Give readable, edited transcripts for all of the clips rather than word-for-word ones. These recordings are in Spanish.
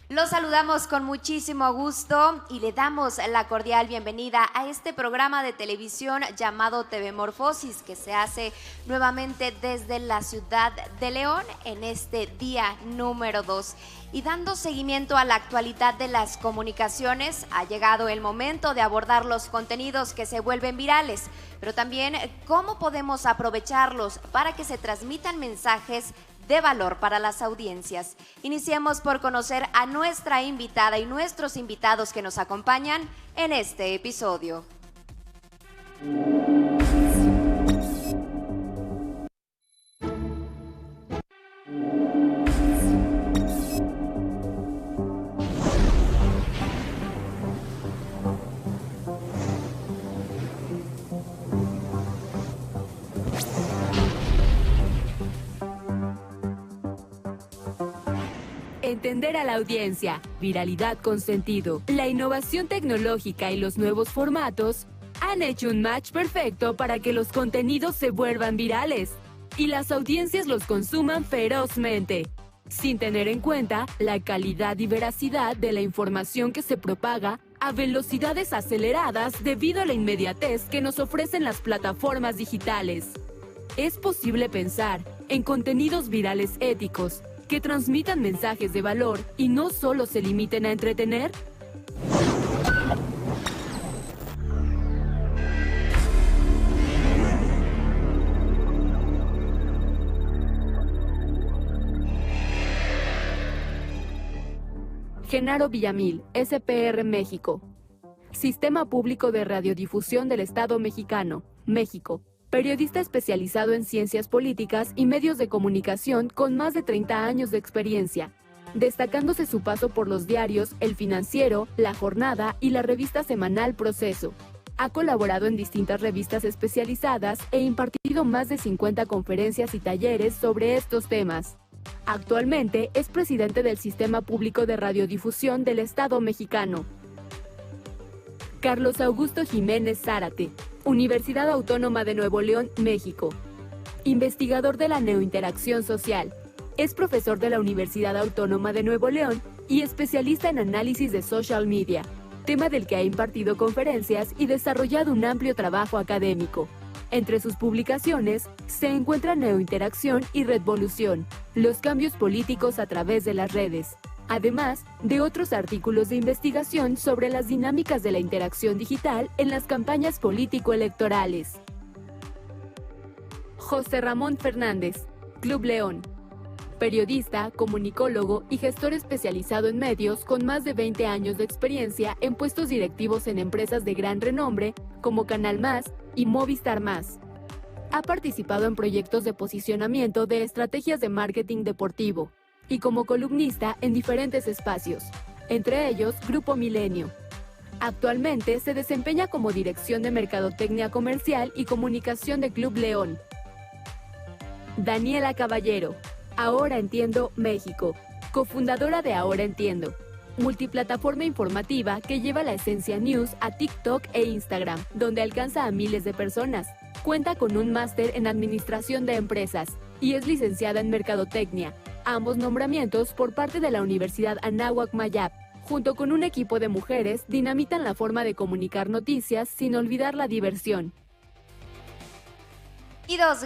Los saludamos con muchísimo gusto y le damos la cordial bienvenida a este programa de televisión llamado TV Morfosis, que se hace nuevamente desde la ciudad de León en este día número 2. Y dando seguimiento a la actualidad de las comunicaciones, ha llegado el momento de abordar los contenidos que se vuelven virales, pero también cómo podemos aprovecharlos para que se transmitan mensajes de valor para las audiencias. Iniciemos por conocer a nuestra invitada y nuestros invitados que nos acompañan en este episodio. Entender a la audiencia, viralidad con sentido, la innovación tecnológica y los nuevos formatos han hecho un match perfecto para que los contenidos se vuelvan virales y las audiencias los consuman ferozmente, sin tener en cuenta la calidad y veracidad de la información que se propaga a velocidades aceleradas debido a la inmediatez que nos ofrecen las plataformas digitales. Es posible pensar en contenidos virales éticos que transmitan mensajes de valor y no solo se limiten a entretener. Genaro Villamil, SPR México. Sistema Público de Radiodifusión del Estado Mexicano, México. Periodista especializado en ciencias políticas y medios de comunicación con más de 30 años de experiencia, destacándose su paso por los diarios El Financiero, La Jornada y la revista semanal Proceso. Ha colaborado en distintas revistas especializadas e impartido más de 50 conferencias y talleres sobre estos temas. Actualmente es presidente del Sistema Público de Radiodifusión del Estado Mexicano. Carlos Augusto Jiménez Zárate, Universidad Autónoma de Nuevo León, México. Investigador de la neointeracción social. Es profesor de la Universidad Autónoma de Nuevo León y especialista en análisis de social media, tema del que ha impartido conferencias y desarrollado un amplio trabajo académico. Entre sus publicaciones se encuentran Neointeracción y Redvolución, los cambios políticos a través de las redes, además de otros artículos de investigación sobre las dinámicas de la interacción digital en las campañas político-electorales. José Ramón Fernández, Club León. Periodista, comunicólogo y gestor especializado en medios con más de 20 años de experiencia en puestos directivos en empresas de gran renombre como Canal Más y Movistar Más. Ha participado en proyectos de posicionamiento de estrategias de marketing deportivo y como columnista en diferentes espacios, entre ellos Grupo Milenio. Actualmente se desempeña como Dirección de Mercadotecnia Comercial y Comunicación de Club León. Daniela Caballero, Ahora Entiendo México, cofundadora de Ahora Entiendo, multiplataforma informativa que lleva la esencia news a TikTok e Instagram, donde alcanza a miles de personas. Cuenta con un máster en Administración de Empresas y es licenciada en Mercadotecnia, ambos nombramientos por parte de la Universidad Anáhuac Mayap. Junto con un equipo de mujeres, dinamitan la forma de comunicar noticias sin olvidar la diversión.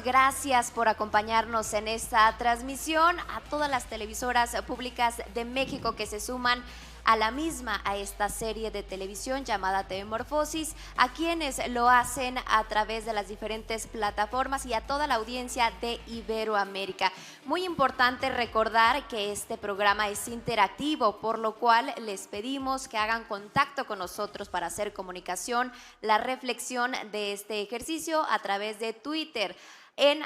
Gracias por acompañarnos en esta transmisión, a todas las televisoras públicas de México que se suman a la misma, a esta serie de televisión llamada TV Morfosis, a quienes lo hacen a través de las diferentes plataformas y a toda la audiencia de Iberoamérica. Muy importante recordar que este programa es interactivo, por lo cual les pedimos que hagan contacto con nosotros para hacer comunicación, la reflexión de este ejercicio a través de Twitter, en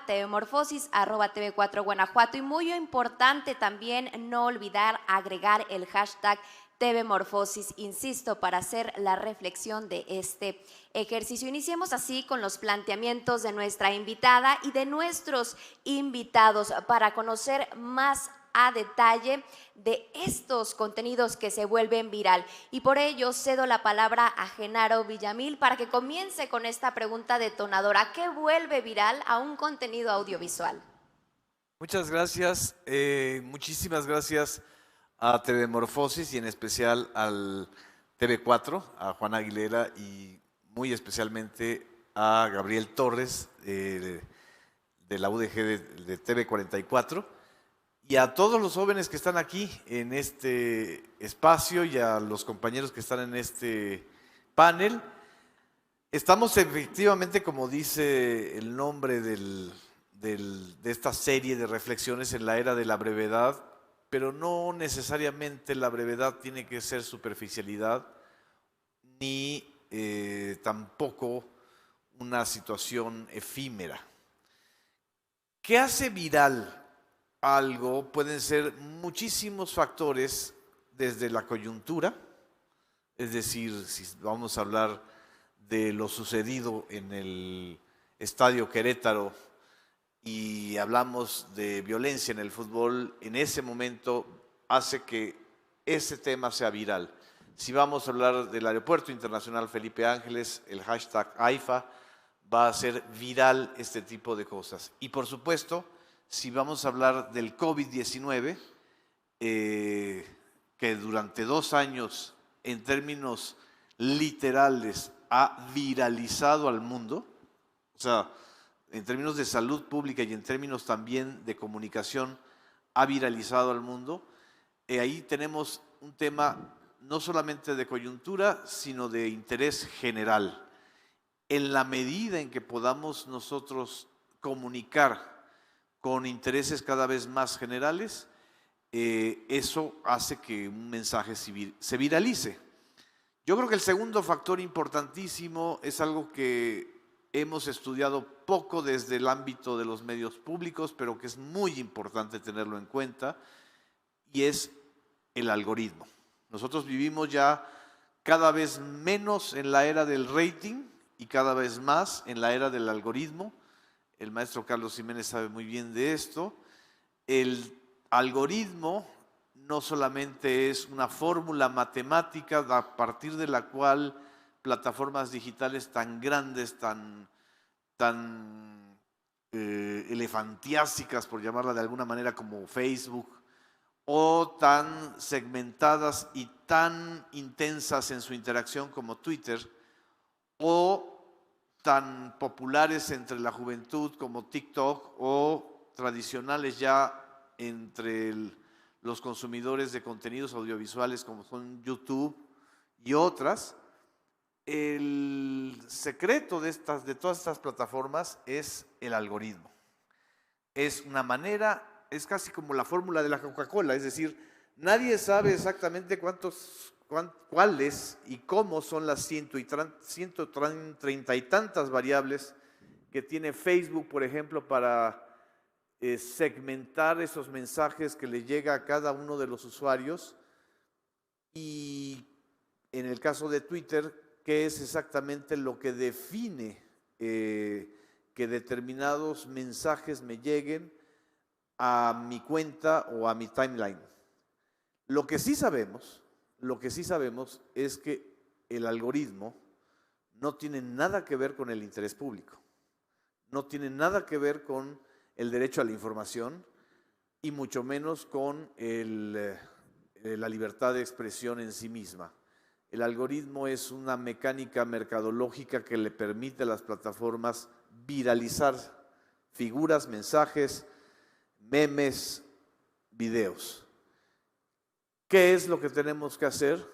@tvmorfosis, @TV4 Guanajuato, y muy importante también no olvidar agregar el hashtag TV Morfosis, insisto, para hacer la reflexión de este ejercicio. Iniciemos así con los planteamientos de nuestra invitada y de nuestros invitados para conocer más a detalle de estos contenidos que se vuelven viral. Y por ello cedo la palabra a Genaro Villamil para que comience con esta pregunta detonadora: ¿qué vuelve viral a un contenido audiovisual? Muchas gracias, muchísimas gracias a TV Morfosis y en especial al TV4, a Juan Aguilera y muy especialmente a Gabriel Torres de la UDG de TV44 y a todos los jóvenes que están aquí en este espacio y a los compañeros que están en este panel. Estamos efectivamente, como dice el nombre de esta serie de reflexiones, en la era de la brevedad, pero no necesariamente la brevedad tiene que ser superficialidad, ni tampoco una situación efímera. ¿Qué hace viral algo? Pueden ser muchísimos factores, desde la coyuntura, es decir, si vamos a hablar de lo sucedido en el Estadio Querétaro y hablamos de violencia en el fútbol, en ese momento hace que ese tema sea viral. Si vamos a hablar del Aeropuerto Internacional Felipe Ángeles, el hashtag AIFA va a hacer viral este tipo de cosas. Y por supuesto, si vamos a hablar del COVID-19, que durante 2 años, en términos literales, ha viralizado al mundo, o sea, en términos de salud pública y en términos también de comunicación, ha viralizado al mundo. Ahí tenemos un tema no solamente de coyuntura, sino de interés general. En la medida en que podamos nosotros comunicar con intereses cada vez más generales, eso hace que un mensaje se viralice. Yo creo que el segundo factor importantísimo es algo que hemos estudiado poco desde el ámbito de los medios públicos, pero que es muy importante tenerlo en cuenta, y es el algoritmo. Nosotros vivimos ya cada vez menos en la era del rating y cada vez más en la era del algoritmo. El maestro Carlos Jiménez sabe muy bien de esto. El algoritmo no solamente es una fórmula matemática a partir de la cual plataformas digitales tan grandes, tan elefantiásicas, por llamarla de alguna manera, como Facebook, o tan segmentadas y tan intensas en su interacción como Twitter, o tan populares entre la juventud como TikTok, o tradicionales ya entre los consumidores de contenidos audiovisuales como son YouTube y otras. El secreto de todas estas plataformas es el algoritmo. Es una manera, es casi como la fórmula de la Coca-Cola, es decir, nadie sabe exactamente cuáles y cómo son las 130 y tantas variables que tiene Facebook, por ejemplo, para segmentar esos mensajes que le llega a cada uno de los usuarios. Y en el caso de Twitter, ¿qué es exactamente lo que define que determinados mensajes me lleguen a mi cuenta o a mi timeline? Lo que sí sabemos es que el algoritmo no tiene nada que ver con el interés público, no tiene nada que ver con el derecho a la información y mucho menos con la libertad de expresión en sí misma. El algoritmo es una mecánica mercadológica que le permite a las plataformas viralizar figuras, mensajes, memes, videos. ¿Qué es lo que tenemos que hacer?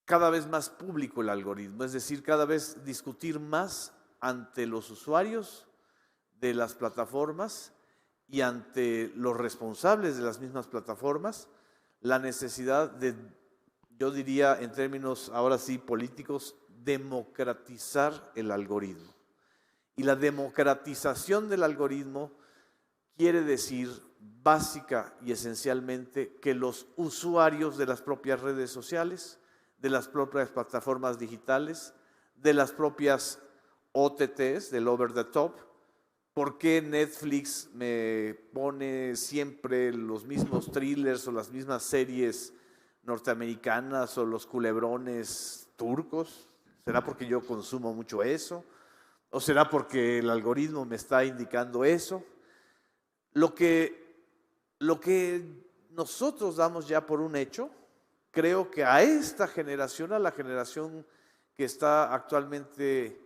Cada vez más público el algoritmo, es decir, cada vez discutir más ante los usuarios de las plataformas y ante los responsables de las mismas plataformas, la necesidad de, yo diría en términos ahora sí políticos, democratizar el algoritmo. Y la democratización del algoritmo quiere decir básica y esencialmente que los usuarios de las propias redes sociales, de las propias plataformas digitales, de las propias OTTs, del over the top. ¿Por qué Netflix me pone siempre los mismos thrillers o las mismas series norteamericanas o los culebrones turcos? ¿Será porque yo consumo mucho eso? ¿O será porque el algoritmo me está indicando eso? Lo que Lo que nosotros damos ya por un hecho, creo que a esta generación, a la generación que está actualmente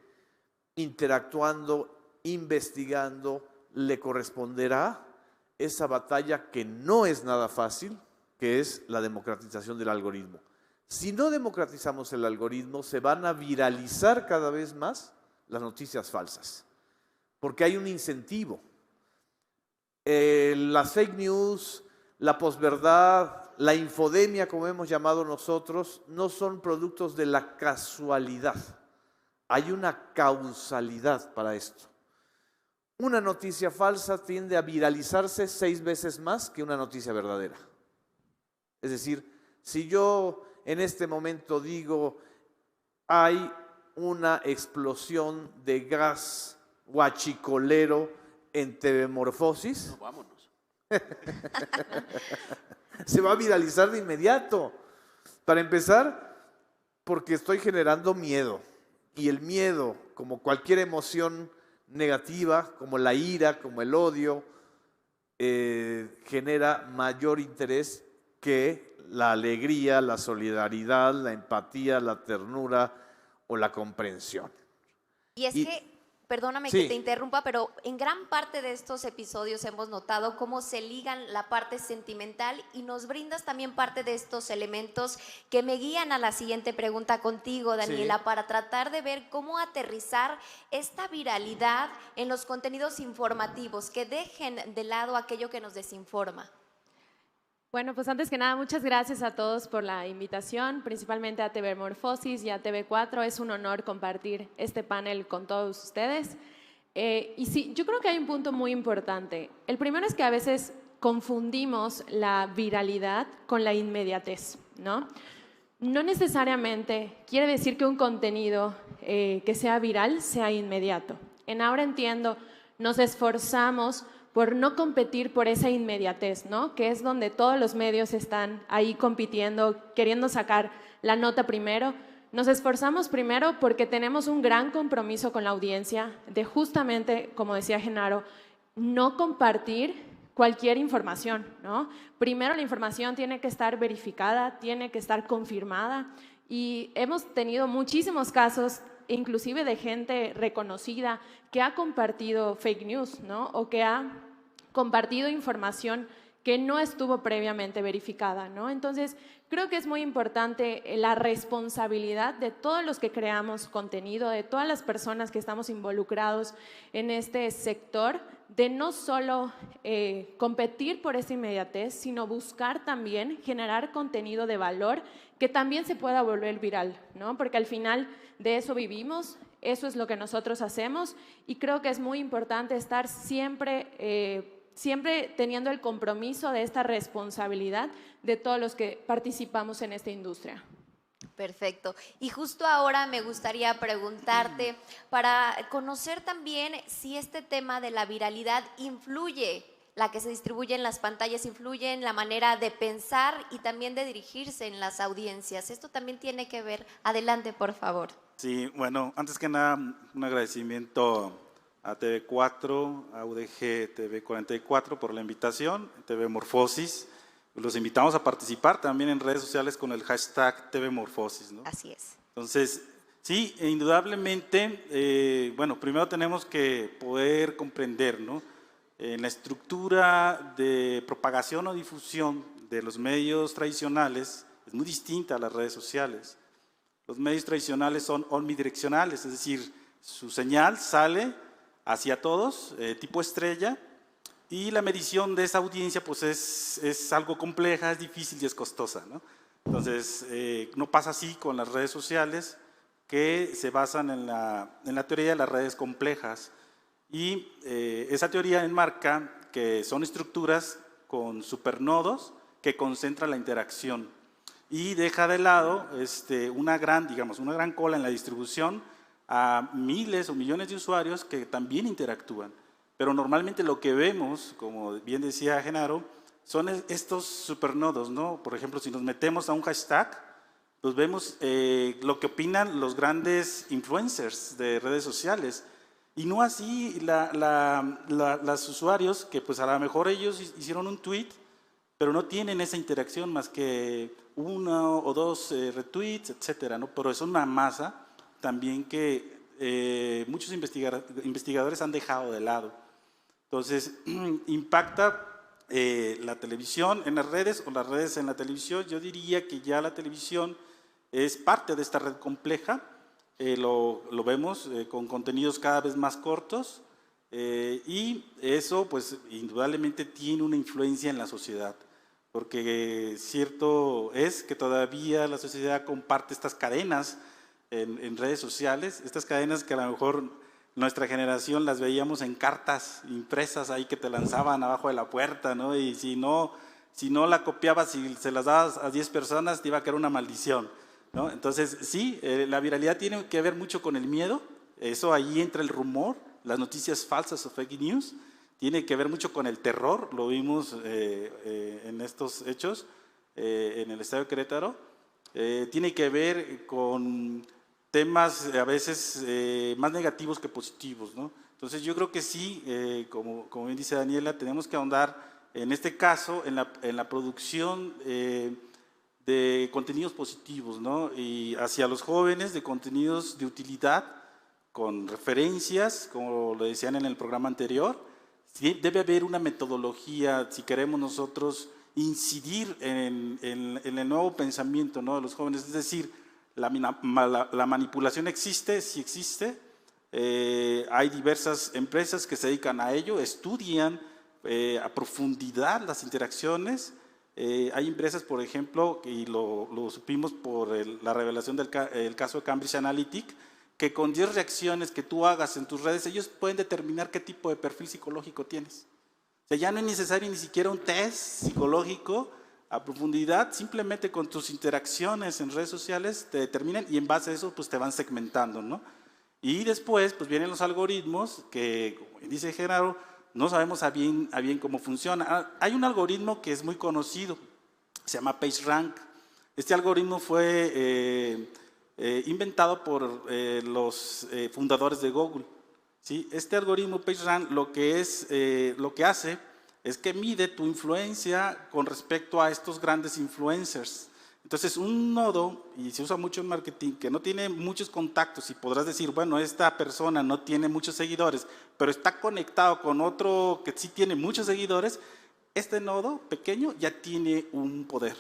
interactuando, investigando, le corresponderá esa batalla que no es nada fácil, que es la democratización del algoritmo. Si no democratizamos el algoritmo, se van a viralizar cada vez más las noticias falsas, porque hay un incentivo. Las fake news, la posverdad, la infodemia, como hemos llamado nosotros, no son productos de la casualidad. Hay una causalidad para esto. Una noticia falsa tiende a viralizarse 6 veces más que una noticia verdadera. Es decir, si yo en este momento digo, hay una explosión de gas huachicolero en TV Morfosis, No, vámonos. se va a viralizar de inmediato. Para empezar, porque estoy generando miedo. Y el miedo, como cualquier emoción negativa, como la ira, como el odio, genera mayor interés que la alegría, la solidaridad, la empatía, la ternura o la comprensión. Y es que, perdóname sí, que te interrumpa, pero en gran parte de estos episodios hemos notado cómo se ligan la parte sentimental y nos brindas también parte de estos elementos que me guían a la siguiente pregunta contigo, Daniela, sí, para tratar de ver cómo aterrizar esta viralidad en los contenidos informativos, que dejen de lado aquello que nos desinforma. Bueno, pues antes que nada, muchas gracias a todos por la invitación, principalmente a TV Morfosis y a TV4. Es un honor compartir este panel con todos ustedes. Y sí, yo creo que hay un punto muy importante. El primero es que a veces confundimos la viralidad con la inmediatez, ¿no? No necesariamente quiere decir que un contenido que sea viral sea inmediato. En Ahora Entiendo nos esforzamos por no competir por esa inmediatez, ¿no? Que es donde todos los medios están ahí compitiendo, queriendo sacar la nota primero. Nos esforzamos primero porque tenemos un gran compromiso con la audiencia de justamente, como decía Genaro, no compartir cualquier información, ¿no? Primero la información tiene que estar verificada, tiene que estar confirmada y hemos tenido muchísimos casos inclusive de gente reconocida que ha compartido fake news, ¿no? O que ha compartido información que no estuvo previamente verificada, ¿no? Entonces, creo que es muy importante la responsabilidad de todos los que creamos contenido, de todas las personas que estamos involucrados en este sector, de no solo competir por esa inmediatez, sino buscar también generar contenido de valor que también se pueda volver viral, ¿no? Porque al final de eso vivimos, eso es lo que nosotros hacemos y creo que es muy importante estar siempre teniendo el compromiso de esta responsabilidad de todos los que participamos en esta industria. Perfecto. Y justo ahora me gustaría preguntarte para conocer también si este tema de la viralidad influye, la que se distribuye en las pantallas, influye en la manera de pensar y también de dirigirse en las audiencias. Esto también tiene que ver. Adelante, por favor. Sí, bueno, antes que nada, un agradecimiento a TV4, a UDG TV44 por la invitación, TV Morfosis. Los invitamos a participar también en redes sociales con el hashtag TV Morfosis, ¿no? Así es. Entonces, sí, indudablemente, bueno, primero tenemos que poder comprender, ¿no? En la estructura de propagación o difusión de los medios tradicionales es muy distinta a las redes sociales. Los medios tradicionales son omnidireccionales, es decir, su señal sale hacia todos, tipo estrella, y la medición de esa audiencia pues es algo compleja, es difícil y es costosa, ¿no? Entonces, no pasa así con las redes sociales que se basan en la teoría de las redes complejas y esa teoría enmarca que son estructuras con supernodos que concentran la interacción y deja de lado una gran cola en la distribución a miles o millones de usuarios que también interactúan. Pero normalmente lo que vemos, como bien decía Genaro, son estos supernodos, ¿no? Por ejemplo, si nos metemos a un hashtag, pues vemos lo que opinan los grandes influencers de redes sociales. Y no así los usuarios que pues a lo mejor ellos hicieron un tweet pero no tienen esa interacción más que 1 o 2 retweets, etcétera, ¿no? Pero es una masa también que muchos investigadores han dejado de lado. Entonces, impacta la televisión en las redes o las redes en la televisión. Yo diría que ya la televisión es parte de esta red compleja. Lo vemos con contenidos cada vez más cortos y eso pues indudablemente tiene una influencia en la sociedad, porque cierto es que todavía la sociedad comparte estas cadenas en redes sociales, estas cadenas que a lo mejor nuestra generación las veíamos en cartas impresas ahí que te lanzaban abajo de la puerta, ¿no? Y si no la copiabas y se las dabas a 10 personas, te iba a caer una maldición, ¿no? Entonces, sí, la viralidad tiene que ver mucho con el miedo, eso ahí entra el rumor, las noticias falsas o fake news, tiene que ver mucho con el terror, lo vimos en estos hechos, en el Estadio Querétaro, tiene que ver con temas a veces más negativos que positivos, ¿no? Entonces yo creo que sí, como bien dice Daniela, tenemos que ahondar en este caso en la producción de contenidos positivos, ¿no? Y hacia los jóvenes de contenidos de utilidad, con referencias, como lo decían en el programa anterior. Sí, debe haber una metodología si queremos nosotros incidir en el nuevo pensamiento, ¿no?, de los jóvenes, es decir, la manipulación existe, sí existe, hay diversas empresas que se dedican a ello, estudian a profundidad las interacciones, hay empresas, por ejemplo, y lo supimos por la revelación del caso de Cambridge Analytica, que con 10 reacciones que tú hagas en tus redes, ellos pueden determinar qué tipo de perfil psicológico tienes. O sea, ya no es necesario ni siquiera un test psicológico a profundidad, simplemente con tus interacciones en redes sociales te determinan y en base a eso pues te van segmentando, ¿no? Y después pues vienen los algoritmos que, como dice Genaro, no sabemos a bien cómo funciona. Hay un algoritmo que es muy conocido, se llama PageRank. Este algoritmo fue inventado por los fundadores de Google, ¿sí? Este algoritmo PageRank lo que hace es que mide tu influencia con respecto a estos grandes influencers. Entonces, un nodo, y se usa mucho en marketing, que no tiene muchos contactos, y podrás decir, bueno, esta persona no tiene muchos seguidores, pero está conectado con otro que sí tiene muchos seguidores, este nodo pequeño ya tiene un poder,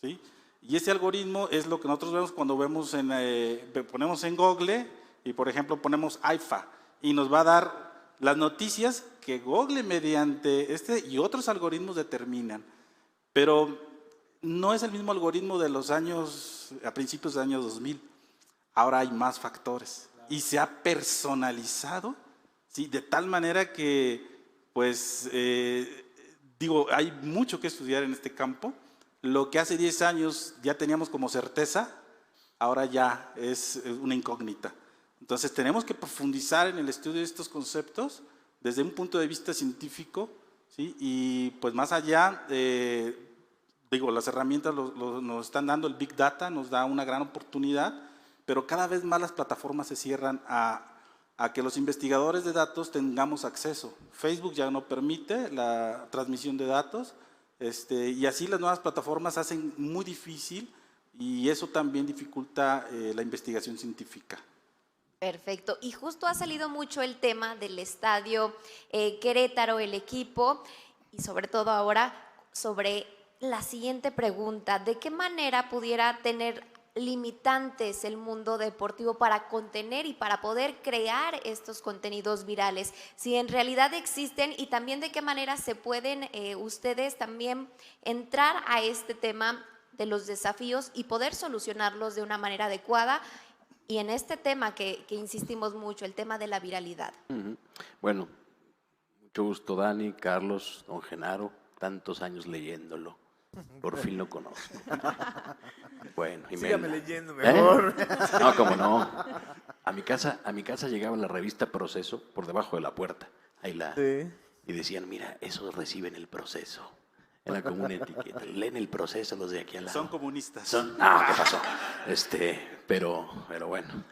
¿sí? Y ese algoritmo es lo que nosotros vemos cuando ponemos en Google, y por ejemplo ponemos AIFA, y nos va a dar las noticias que Google mediante y otros algoritmos determinan. Pero no es el mismo algoritmo de los años, a principios de años 2000. Ahora hay más factores y se ha personalizado, ¿sí?, de tal manera que, pues, hay mucho que estudiar en este campo. Lo que hace 10 años ya teníamos como certeza, ahora ya es una incógnita. Entonces tenemos que profundizar en el estudio de estos conceptos desde un punto de vista científico, ¿sí? Y pues más allá, las herramientas nos están dando, el Big Data nos da una gran oportunidad, pero cada vez más las plataformas se cierran a que los investigadores de datos tengamos acceso. Facebook ya no permite la transmisión de datos, y así las nuevas plataformas hacen muy difícil y eso también dificulta la investigación científica. Perfecto. Y justo ha salido mucho el tema del Estadio Querétaro, el equipo, y sobre todo ahora sobre la siguiente pregunta: ¿de qué manera pudiera tener limitantes el mundo deportivo para contener y para poder crear estos contenidos virales? Si en realidad existen, y también de qué manera se pueden ustedes también entrar a este tema de los desafíos y poder solucionarlos de una manera adecuada. Y en este tema que insistimos mucho, el tema de la viralidad. Bueno, mucho gusto, Dani, Carlos, don Genaro, tantos años leyéndolo. Por fin lo conozco. Bueno, y sígame leyendo mejor. No, cómo no. A mi casa llegaba la revista Proceso por debajo de la puerta. Sí. Y decían, mira, eso reciben el Proceso. Era como una etiqueta. Leen el Proceso los de aquí al lado. Son comunistas. ¿Qué pasó? Pero bueno.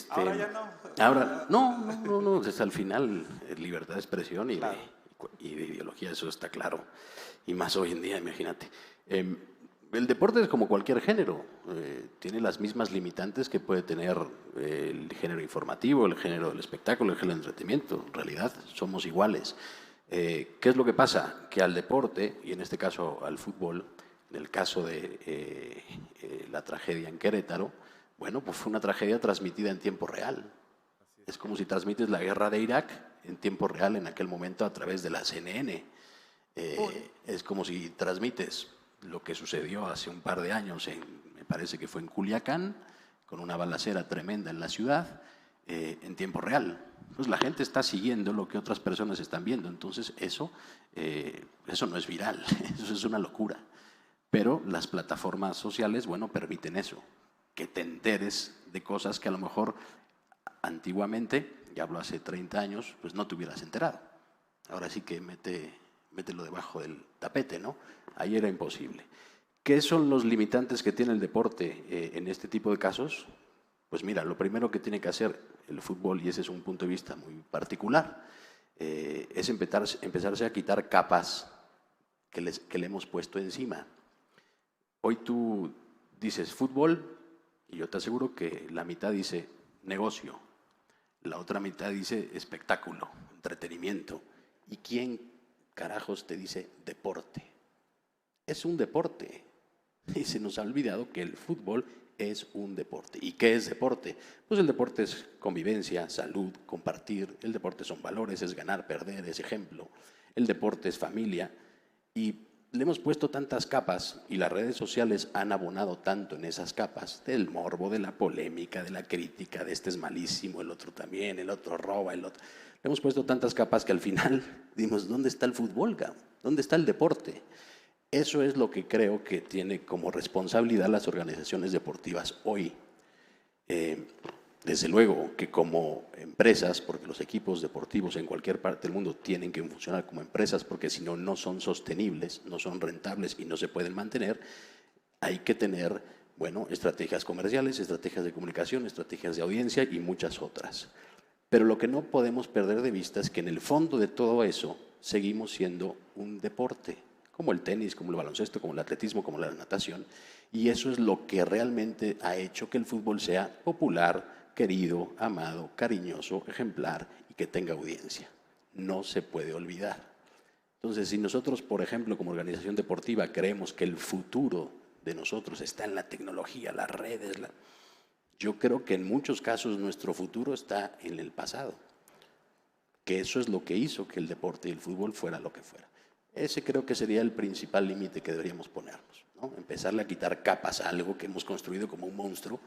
Ahora ya no. Ahora, no. Al final, libertad de expresión y, claro, y de ideología, eso está claro. Y más hoy en día, imagínate. El deporte es como cualquier género, tiene las mismas limitantes que puede tener el género informativo, el género del espectáculo, el género del entretenimiento. En realidad somos iguales. ¿Qué es lo que pasa? Que al deporte, y en este caso al fútbol, en el caso de la tragedia en Querétaro, bueno, pues fue una tragedia transmitida en tiempo real. Es como si transmites la guerra de Irak en tiempo real en aquel momento a través de la CNN. Es como si transmites lo que sucedió hace un par de años, me parece que fue en Culiacán, con una balacera tremenda en la ciudad, en tiempo real. Pues la gente está siguiendo lo que otras personas están viendo, entonces eso no es viral, eso es una locura. Pero las plataformas sociales, bueno, permiten eso, que te enteres de cosas que a lo mejor antiguamente, ya hablo hace 30 años, pues no te hubieras enterado. Ahora sí que mételo debajo del tapete, ¿no? Ahí era imposible. ¿Qué son los limitantes que tiene el deporte en este tipo de casos? Pues mira, lo primero que tiene que hacer el fútbol, y ese es un punto de vista muy particular, es empezarse a quitar capas que le hemos puesto encima. Hoy tú dices fútbol y yo te aseguro que la mitad dice negocio, la otra mitad dice espectáculo, entretenimiento. ¿Y quién carajos te dice deporte? Es un deporte. Y se nos ha olvidado que el fútbol es un deporte. ¿Y qué es deporte? Pues el deporte es convivencia, salud, compartir. El deporte son valores, es ganar, perder, es ejemplo. El deporte es familia. Y le hemos puesto tantas capas y las redes sociales han abonado tanto en esas capas del morbo, de la polémica, de la crítica, de este es malísimo, el otro también, el otro roba, el otro. Le hemos puesto tantas capas que al final dimos, ¿dónde está el fútbol? ¿Dónde está el deporte? Eso es lo que creo que tiene como responsabilidad las organizaciones deportivas hoy. Desde luego que como empresas, porque los equipos deportivos en cualquier parte del mundo tienen que funcionar como empresas, porque si no, no son sostenibles, no son rentables y no se pueden mantener, hay que tener, bueno, estrategias comerciales, estrategias de comunicación, estrategias de audiencia y muchas otras. Pero lo que no podemos perder de vista es que en el fondo de todo eso seguimos siendo un deporte, como el tenis, como el baloncesto, como el atletismo, como la natación, y eso es lo que realmente ha hecho que el fútbol sea popular, querido, amado, cariñoso, ejemplar y que tenga audiencia. No se puede olvidar. Entonces, si nosotros, por ejemplo, como organización deportiva, creemos que el futuro de nosotros está en la tecnología, las redes, yo creo que en muchos casos nuestro futuro está en el pasado, que eso es lo que hizo que el deporte y el fútbol fuera lo que fuera. Ese creo que sería el principal límite que deberíamos ponernos, ¿no? Empezarle a quitar capas a algo que hemos construido como un monstruo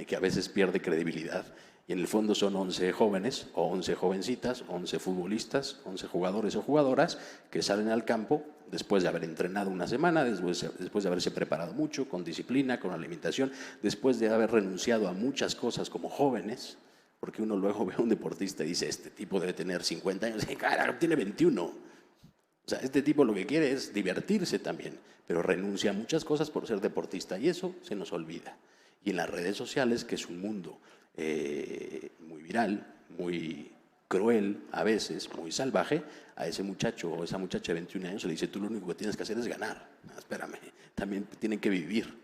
que a veces pierde credibilidad. Y en el fondo son 11 jóvenes o 11 jovencitas, 11 futbolistas, 11 jugadores o jugadoras que salen al campo después de haber entrenado una semana, después de haberse preparado mucho, con disciplina, con alimentación, después de haber renunciado a muchas cosas como jóvenes, porque uno luego ve a un deportista y dice, este tipo debe tener 50 años, y carajo, tiene 21. O sea, este tipo lo que quiere es divertirse también, pero renuncia a muchas cosas por ser deportista y eso se nos olvida. Y en las redes sociales, que es un mundo muy viral, muy cruel a veces, muy salvaje, a ese muchacho o esa muchacha de 21 años se le dice, tú lo único que tienes que hacer es ganar. No, espérame, también tienen que vivir,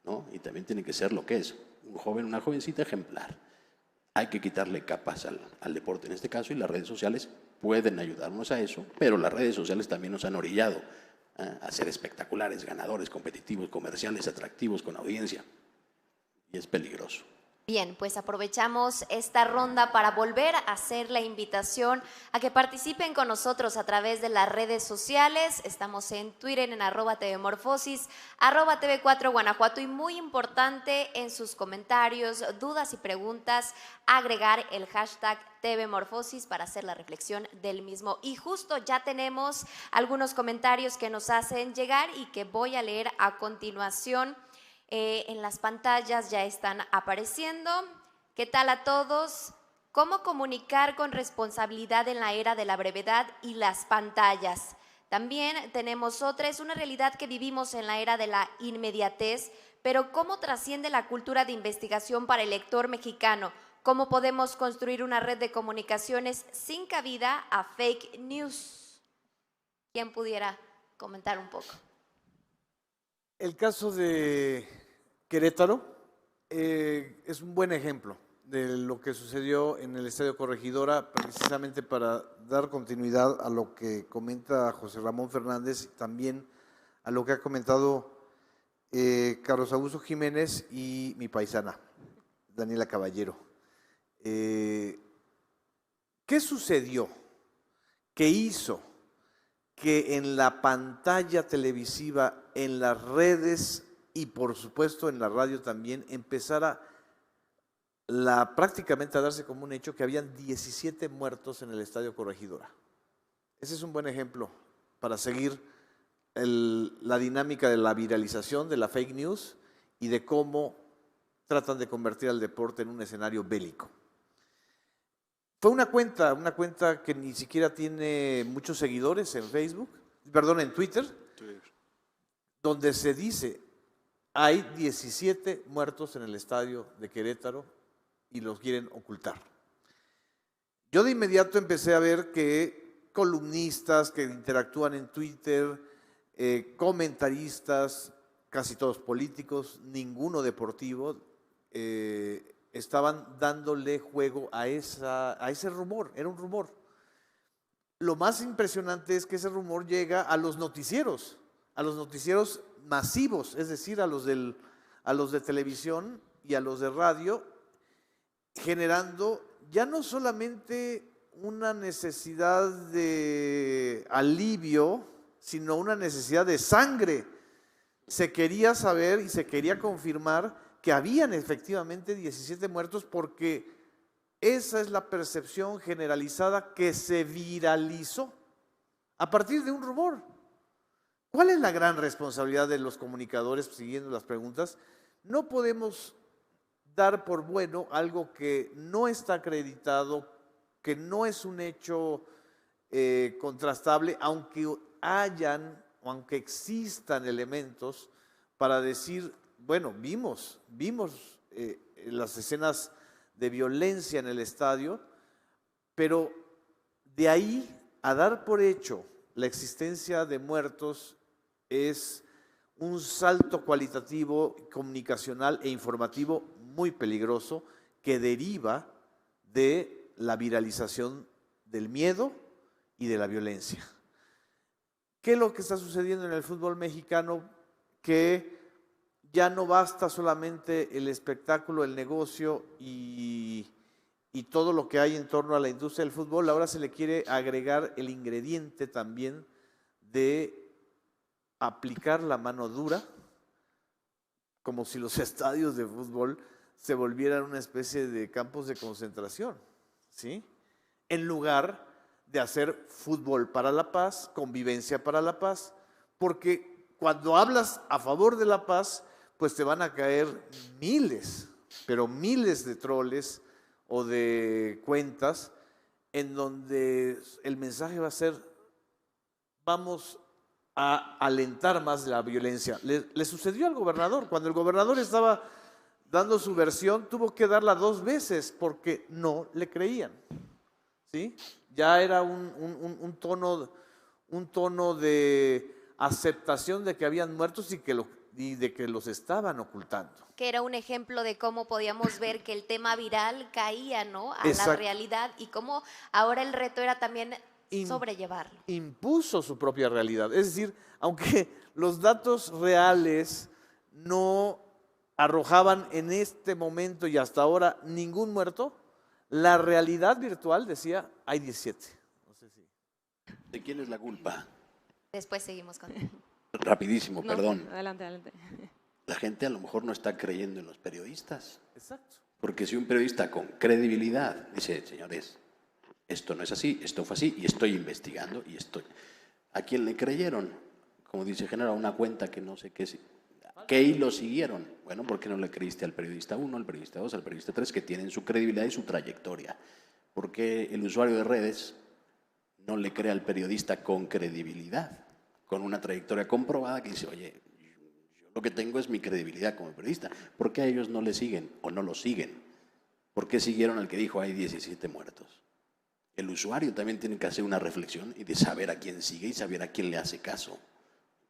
¿no? Y también tienen que ser lo que es, un joven, una jovencita ejemplar. Hay que quitarle capas al deporte en este caso y las redes sociales pueden ayudarnos a eso, pero las redes sociales también nos han orillado a ser espectaculares, ganadores, competitivos, comerciales, atractivos, con audiencia. Y es peligroso. Bien, pues aprovechamos esta ronda para volver a hacer la invitación a que participen con nosotros a través de las redes sociales. Estamos en Twitter en @tvmorfosis, @tv4 Guanajuato y muy importante en sus comentarios, dudas y preguntas, agregar el hashtag tvmorfosis para hacer la reflexión del mismo. Y justo ya tenemos algunos comentarios que nos hacen llegar y que voy a leer a continuación. En las pantallas ya están apareciendo. ¿Qué tal a todos? ¿Cómo comunicar con responsabilidad en la era de la brevedad y las pantallas? También tenemos otra, es una realidad que vivimos en la era de la inmediatez, pero ¿cómo trasciende la cultura de investigación para el lector mexicano? ¿Cómo podemos construir una red de comunicaciones sin cabida a fake news? ¿Quién pudiera comentar un poco? El caso de Querétaro es un buen ejemplo de lo que sucedió en el Estadio Corregidora, precisamente para dar continuidad a lo que comenta José Ramón Fernández y también a lo que ha comentado Carlos Augusto Jiménez y mi paisana, Daniela Caballero. ¿Qué sucedió? ¿Qué hizo que en la pantalla televisiva, en las redes y por supuesto en la radio también empezara prácticamente a darse como un hecho que habían 17 muertos en el Estadio Corregidora? Ese es un buen ejemplo para seguir la dinámica de la viralización, de la fake news y de cómo tratan de convertir al deporte en un escenario bélico. Fue una cuenta que ni siquiera tiene muchos seguidores en en Twitter, donde se dice, hay 17 muertos en el estadio de Querétaro y los quieren ocultar. Yo de inmediato empecé a ver que columnistas que interactúan en Twitter, comentaristas, casi todos políticos, ninguno deportivo, estaban dándole juego a ese rumor, era un rumor. Lo más impresionante es que ese rumor llega a los noticieros masivos, es decir, a los de televisión y a los de radio, generando ya no solamente una necesidad de alivio, sino una necesidad de sangre. Se quería saber y se quería confirmar que habían efectivamente 17 muertos porque esa es la percepción generalizada que se viralizó a partir de un rumor. ¿Cuál es la gran responsabilidad de los comunicadores, siguiendo las preguntas? No podemos dar por bueno algo que no está acreditado, que no es un hecho contrastable, aunque existan elementos para decir, bueno, vimos las escenas de violencia en el estadio, pero de ahí a dar por hecho la existencia de muertos es un salto cualitativo, comunicacional e informativo muy peligroso que deriva de la viralización del miedo y de la violencia. ¿Qué es lo que está sucediendo en el fútbol mexicano? Que ya no basta solamente el espectáculo, el negocio y todo lo que hay en torno a la industria del fútbol, ahora se le quiere agregar el ingrediente también de aplicar la mano dura, como si los estadios de fútbol se volvieran una especie de campos de concentración, ¿sí? En lugar de hacer fútbol para la paz, convivencia para la paz, porque cuando hablas a favor de la paz, pues te van a caer miles, pero miles de troles o de cuentas en donde el mensaje va a ser, vamos a alentar más la violencia. Le sucedió al gobernador. Cuando el gobernador estaba dando su versión, tuvo que darla 2 veces porque no le creían, ¿sí? Ya era un tono de aceptación de que habían muertos y de que los estaban ocultando. Que era un ejemplo de cómo podíamos ver que el tema viral caía, ¿no?, a la realidad, y cómo ahora el reto era también sobrellevarlo. Impuso su propia realidad. Es decir, aunque los datos reales no arrojaban en este momento y hasta ahora ningún muerto, la realidad virtual decía, hay 17. No sé si. ¿De quién es la culpa? Después seguimos con... Rapidísimo, perdón. Adelante. La gente a lo mejor no está creyendo en los periodistas. Exacto. Porque si un periodista con credibilidad dice, señores, esto no es así, esto fue así, y estoy investigando, y estoy... ¿A quién le creyeron? Como dice Genaro, una cuenta que no sé qué... ¿Qué hilo siguieron? Bueno, ¿por qué no le creíste al periodista 1, al periodista 2, al periodista 3, que tienen su credibilidad y su trayectoria? ¿Por qué el usuario de redes no le cree al periodista con credibilidad, con una trayectoria comprobada, que dice, oye, yo lo que tengo es mi credibilidad como periodista? ¿Por qué a ellos no le siguen o no lo siguen? ¿Por qué siguieron al que dijo hay 17 muertos? El usuario también tiene que hacer una reflexión y de saber a quién sigue y saber a quién le hace caso.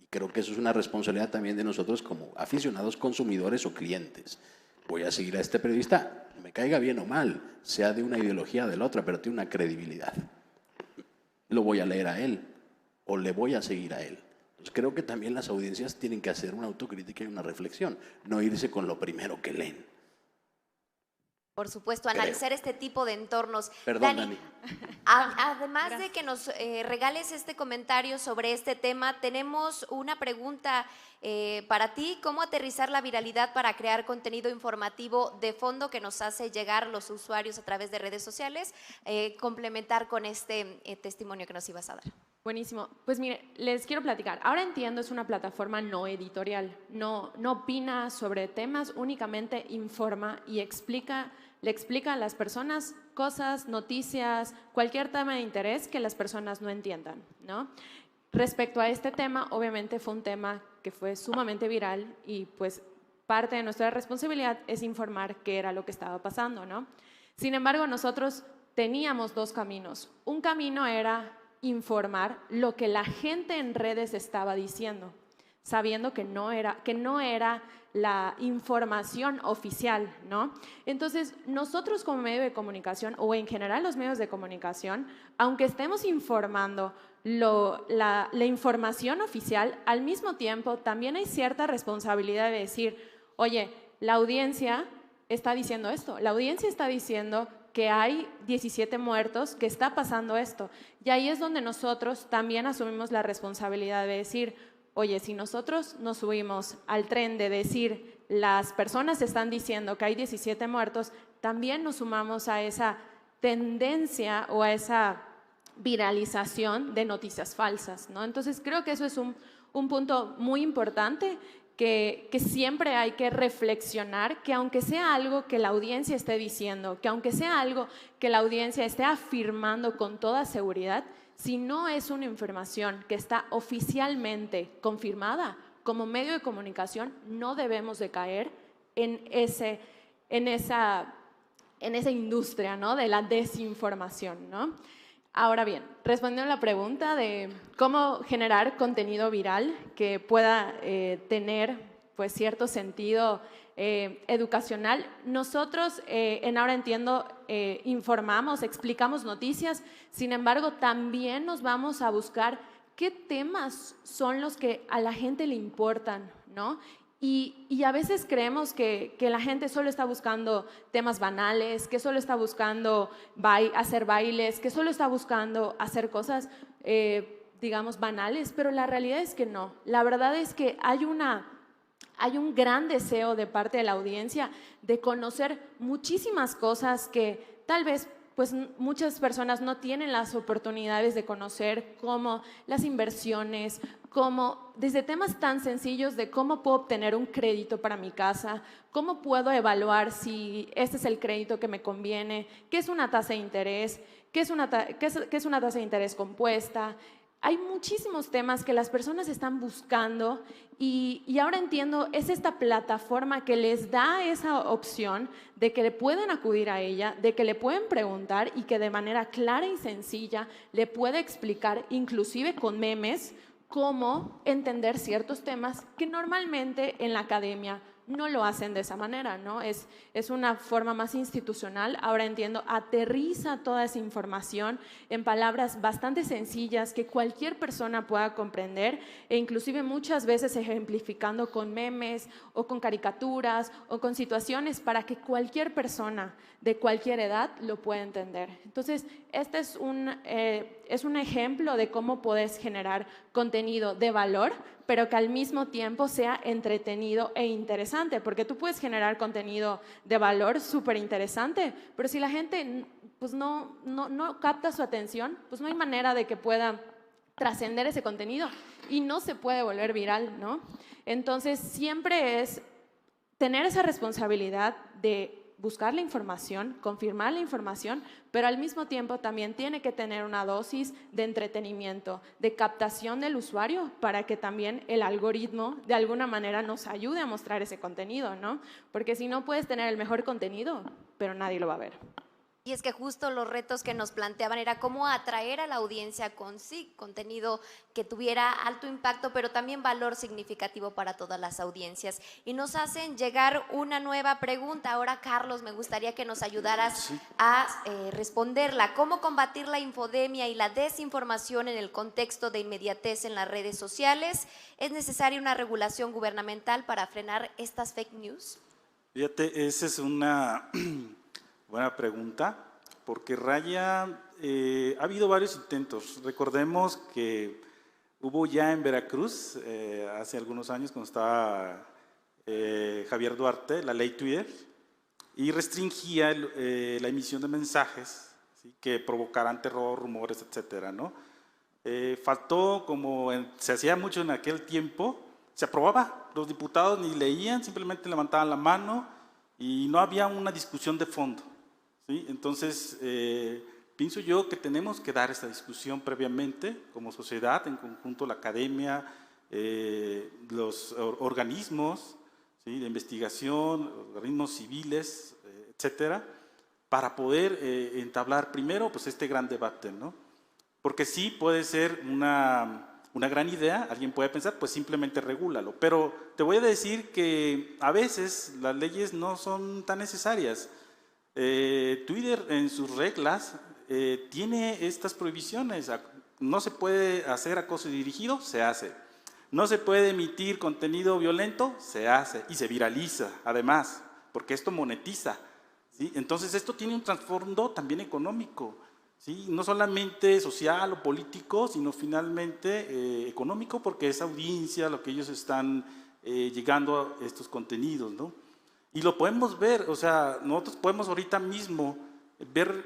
Y creo que eso es una responsabilidad también de nosotros como aficionados, consumidores o clientes. Voy a seguir a este periodista, me caiga bien o mal, sea de una ideología o de la otra, pero tiene una credibilidad. Lo voy a leer a él o le voy a seguir a él. Entonces creo que también las audiencias tienen que hacer una autocrítica y una reflexión, no irse con lo primero que leen. Por supuesto, analizar este tipo de entornos. Perdón, Dani. Además de que nos regales este comentario sobre este tema, tenemos una pregunta para ti. ¿Cómo aterrizar la viralidad para crear contenido informativo de fondo que nos hace llegar los usuarios a través de redes sociales? Complementar con este testimonio que nos ibas a dar. Buenísimo. Pues mire, les quiero platicar. Ahora Entiendo es una plataforma no editorial, no opina sobre temas, únicamente informa y le explica a las personas cosas, noticias, cualquier tema de interés que las personas no entiendan, ¿no? Respecto a este tema, obviamente fue un tema que fue sumamente viral y pues parte de nuestra responsabilidad es informar qué era lo que estaba pasando, ¿no? Sin embargo, nosotros teníamos dos caminos. Un camino era informar lo que la gente en redes estaba diciendo, sabiendo que no era la información oficial, ¿no? Entonces, nosotros como medio de comunicación, o en general los medios de comunicación, aunque estemos informando la información oficial, al mismo tiempo también hay cierta responsabilidad de decir, oye, la audiencia está diciendo esto, la audiencia está diciendo que hay 17 muertos, que está pasando esto. Y ahí es donde nosotros también asumimos la responsabilidad de decir, oye, si nosotros nos subimos al tren de decir, las personas están diciendo que hay 17 muertos, también nos sumamos a esa tendencia o a esa viralización de noticias falsas, ¿no? Entonces, creo que eso es un punto muy importante que siempre hay que reflexionar, que aunque sea algo que la audiencia esté diciendo, que aunque sea algo que la audiencia esté afirmando con toda seguridad, si no es una información que está oficialmente confirmada, como medio de comunicación no debemos de caer en esa industria, ¿no?, de la desinformación, ¿no? Ahora bien, respondiendo a la pregunta de cómo generar contenido viral que pueda tener pues, cierto sentido educacional, nosotros en Ahora Entiendo informamos, explicamos noticias, sin embargo también nos vamos a buscar qué temas son los que a la gente le importan, ¿no? Y a veces creemos que la gente solo está buscando temas banales, que solo está buscando hacer bailes, que solo está buscando hacer cosas, digamos, banales, pero la realidad es que no. La verdad es que hay un gran deseo de parte de la audiencia de conocer muchísimas cosas que tal vez pues muchas personas no tienen las oportunidades de conocer, como las inversiones, como desde temas tan sencillos de cómo puedo obtener un crédito para mi casa, cómo puedo evaluar si este es el crédito que me conviene, qué es una tasa de interés, qué es una tasa de interés compuesta. Hay muchísimos temas que las personas están buscando y Ahora Entiendo es esta plataforma que les da esa opción de que le pueden acudir a ella, de que le pueden preguntar y que de manera clara y sencilla le puede explicar, inclusive con memes, cómo entender ciertos temas que normalmente en la academia no lo hacen de esa manera, ¿no? Es una forma más institucional. Ahora Entiendo, aterriza toda esa información en palabras bastante sencillas que cualquier persona pueda comprender e inclusive muchas veces ejemplificando con memes o con caricaturas o con situaciones para que cualquier persona de cualquier edad lo pueda entender. Entonces, este es un ejemplo de cómo puedes generar contenido de valor, pero que al mismo tiempo sea entretenido e interesante, porque tú puedes generar contenido de valor súper interesante, pero si la gente pues no capta su atención, pues no hay manera de que pueda trascender ese contenido y no se puede volver viral, ¿no? Entonces, siempre es tener esa responsabilidad de buscar la información, confirmar la información, pero al mismo tiempo también tiene que tener una dosis de entretenimiento, de captación del usuario para que también el algoritmo de alguna manera nos ayude a mostrar ese contenido, ¿no? Porque si no puedes tener el mejor contenido, pero nadie lo va a ver. Y es que justo los retos que nos planteaban era cómo atraer a la audiencia con contenido que tuviera alto impacto, pero también valor significativo para todas las audiencias. Y nos hacen llegar una nueva pregunta. Ahora, Carlos, me gustaría que nos ayudaras a responderla. ¿Cómo combatir la infodemia y la desinformación en el contexto de inmediatez en las redes sociales? ¿Es necesaria una regulación gubernamental para frenar estas fake news? Fíjate, esa es una buena pregunta, porque raya, ha habido varios intentos. Recordemos que hubo ya en Veracruz, hace algunos años, cuando estaba Javier Duarte, la ley Twitter, y restringía la emisión de mensajes, ¿sí?, que provocaran terror, rumores, etcétera, ¿no? Faltó, como se hacía mucho en aquel tiempo, se aprobaba, los diputados ni leían, simplemente levantaban la mano y no había una discusión de fondo, ¿sí? Entonces, pienso yo que tenemos que dar esta discusión previamente como sociedad, en conjunto la academia, los organismos, ¿sí?, de investigación, organismos civiles, etcétera, para poder entablar primero pues, este gran debate, ¿no? Porque sí puede ser una gran idea, alguien puede pensar, pues simplemente regúlalo. Pero te voy a decir que a veces las leyes no son tan necesarias. Twitter en sus reglas tiene estas prohibiciones. No se puede hacer acoso dirigido, se hace. No se puede emitir contenido violento, se hace y se viraliza, además, porque esto monetiza, ¿sí? Entonces esto tiene un trasfondo también económico. ¿Sí? No solamente social o político, sino finalmente económico, porque es audiencia lo que ellos están llegando a estos contenidos, ¿no? Y lo podemos ver, o sea, nosotros podemos ahorita mismo ver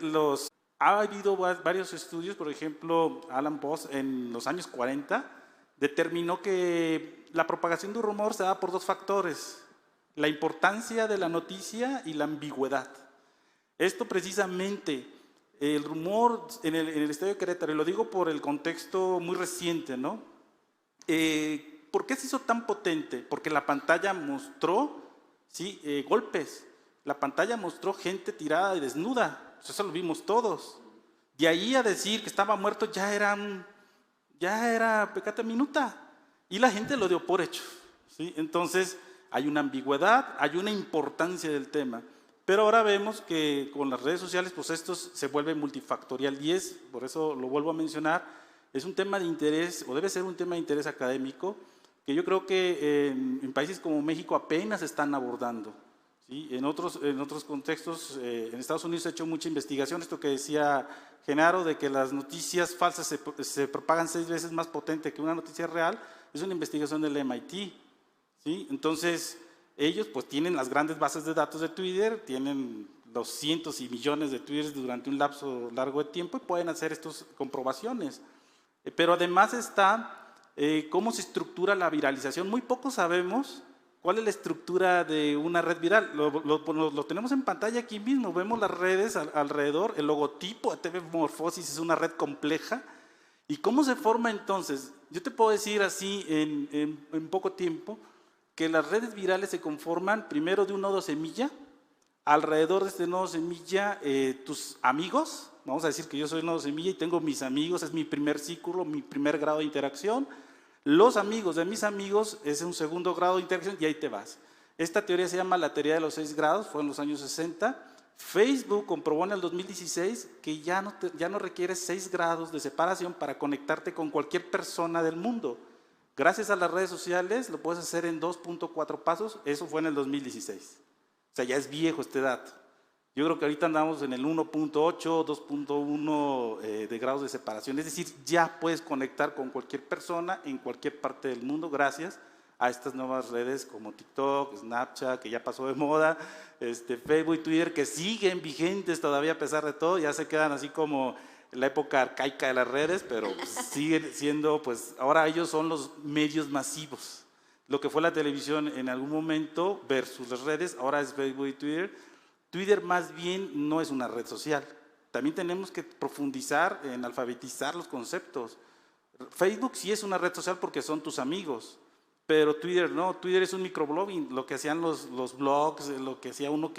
Ha habido varios estudios, por ejemplo, Alan Voss en los años 40 determinó que la propagación de un rumor se da por dos factores: la importancia de la noticia y la ambigüedad. Esto precisamente... El rumor en el estadio de Querétaro, y lo digo por el contexto muy reciente, ¿no? ¿Por qué se hizo tan potente? Porque la pantalla mostró, ¿sí?, golpes. La pantalla mostró gente tirada y desnuda. Eso lo vimos todos. De ahí a decir que estaba muerto ya era pecata minuta. Y la gente lo dio por hecho, ¿sí? Entonces hay una ambigüedad, hay una importancia del tema. Pero ahora vemos que con las redes sociales, pues esto se vuelve multifactorial y por eso lo vuelvo a mencionar, es un tema de interés, o debe ser un tema de interés académico, que yo creo que en países como México apenas están abordando, ¿sí? En otros contextos, en Estados Unidos se ha hecho mucha investigación, esto que decía Genaro, de que las noticias falsas se propagan 6 veces más potente que una noticia real, es una investigación del MIT, ¿sí? Entonces... ellos pues tienen las grandes bases de datos de Twitter, tienen los cientos y millones de tweets durante un lapso largo de tiempo y pueden hacer estas comprobaciones. Pero además está cómo se estructura la viralización. Muy poco sabemos cuál es la estructura de una red viral. Lo tenemos en pantalla aquí mismo, vemos las redes alrededor, el logotipo de TV Morfosis es una red compleja. ¿Y cómo se forma entonces? Yo te puedo decir así en poco tiempo, que las redes virales se conforman primero de un nodo semilla. Alrededor de este nodo semilla, tus amigos, vamos a decir que yo soy nodo semilla y tengo mis amigos, es mi primer círculo, mi primer grado de interacción. Los amigos de mis amigos es un segundo grado de interacción y ahí te vas. Esta teoría se llama la teoría de los 6 grados, fue en los años 60. Facebook comprobó en el 2016 que ya no requieres 6 grados de separación para conectarte con cualquier persona del mundo. Gracias a las redes sociales lo puedes hacer en 2.4 pasos, eso fue en el 2016. O sea, ya es viejo este dato. Yo creo que ahorita andamos en el 1.8, 2.1 de grados de separación. Es decir, ya puedes conectar con cualquier persona en cualquier parte del mundo gracias a estas nuevas redes como TikTok, Snapchat, que ya pasó de moda, Facebook y Twitter, que siguen vigentes todavía a pesar de todo, ya se quedan así como la época arcaica de las redes, pero pues, siguen siendo, pues ahora ellos son los medios masivos. Lo que fue la televisión en algún momento versus las redes, ahora es Facebook y Twitter. Twitter más bien no es una red social. También tenemos que profundizar en alfabetizar los conceptos. Facebook sí es una red social porque son tus amigos, Pero Twitter no, Twitter es un microblogging, lo que hacían los blogs, lo que hacía uno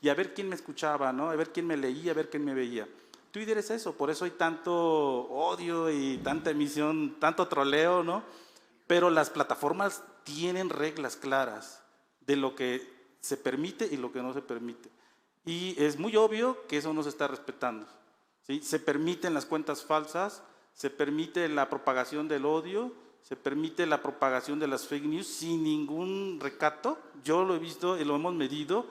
y a ver quién me escuchaba, ¿no? A ver quién me leía, a ver quién me veía. Twitter es eso, por eso hay tanto odio y tanta emisión, tanto troleo, ¿no? Pero las plataformas tienen reglas claras de lo que se permite y lo que no se permite. Y es muy obvio que eso no se está respetando, ¿sí? Se permiten las cuentas falsas, se permite la propagación del odio, se permite la propagación de las fake news sin ningún recato. Yo lo he visto y lo hemos medido.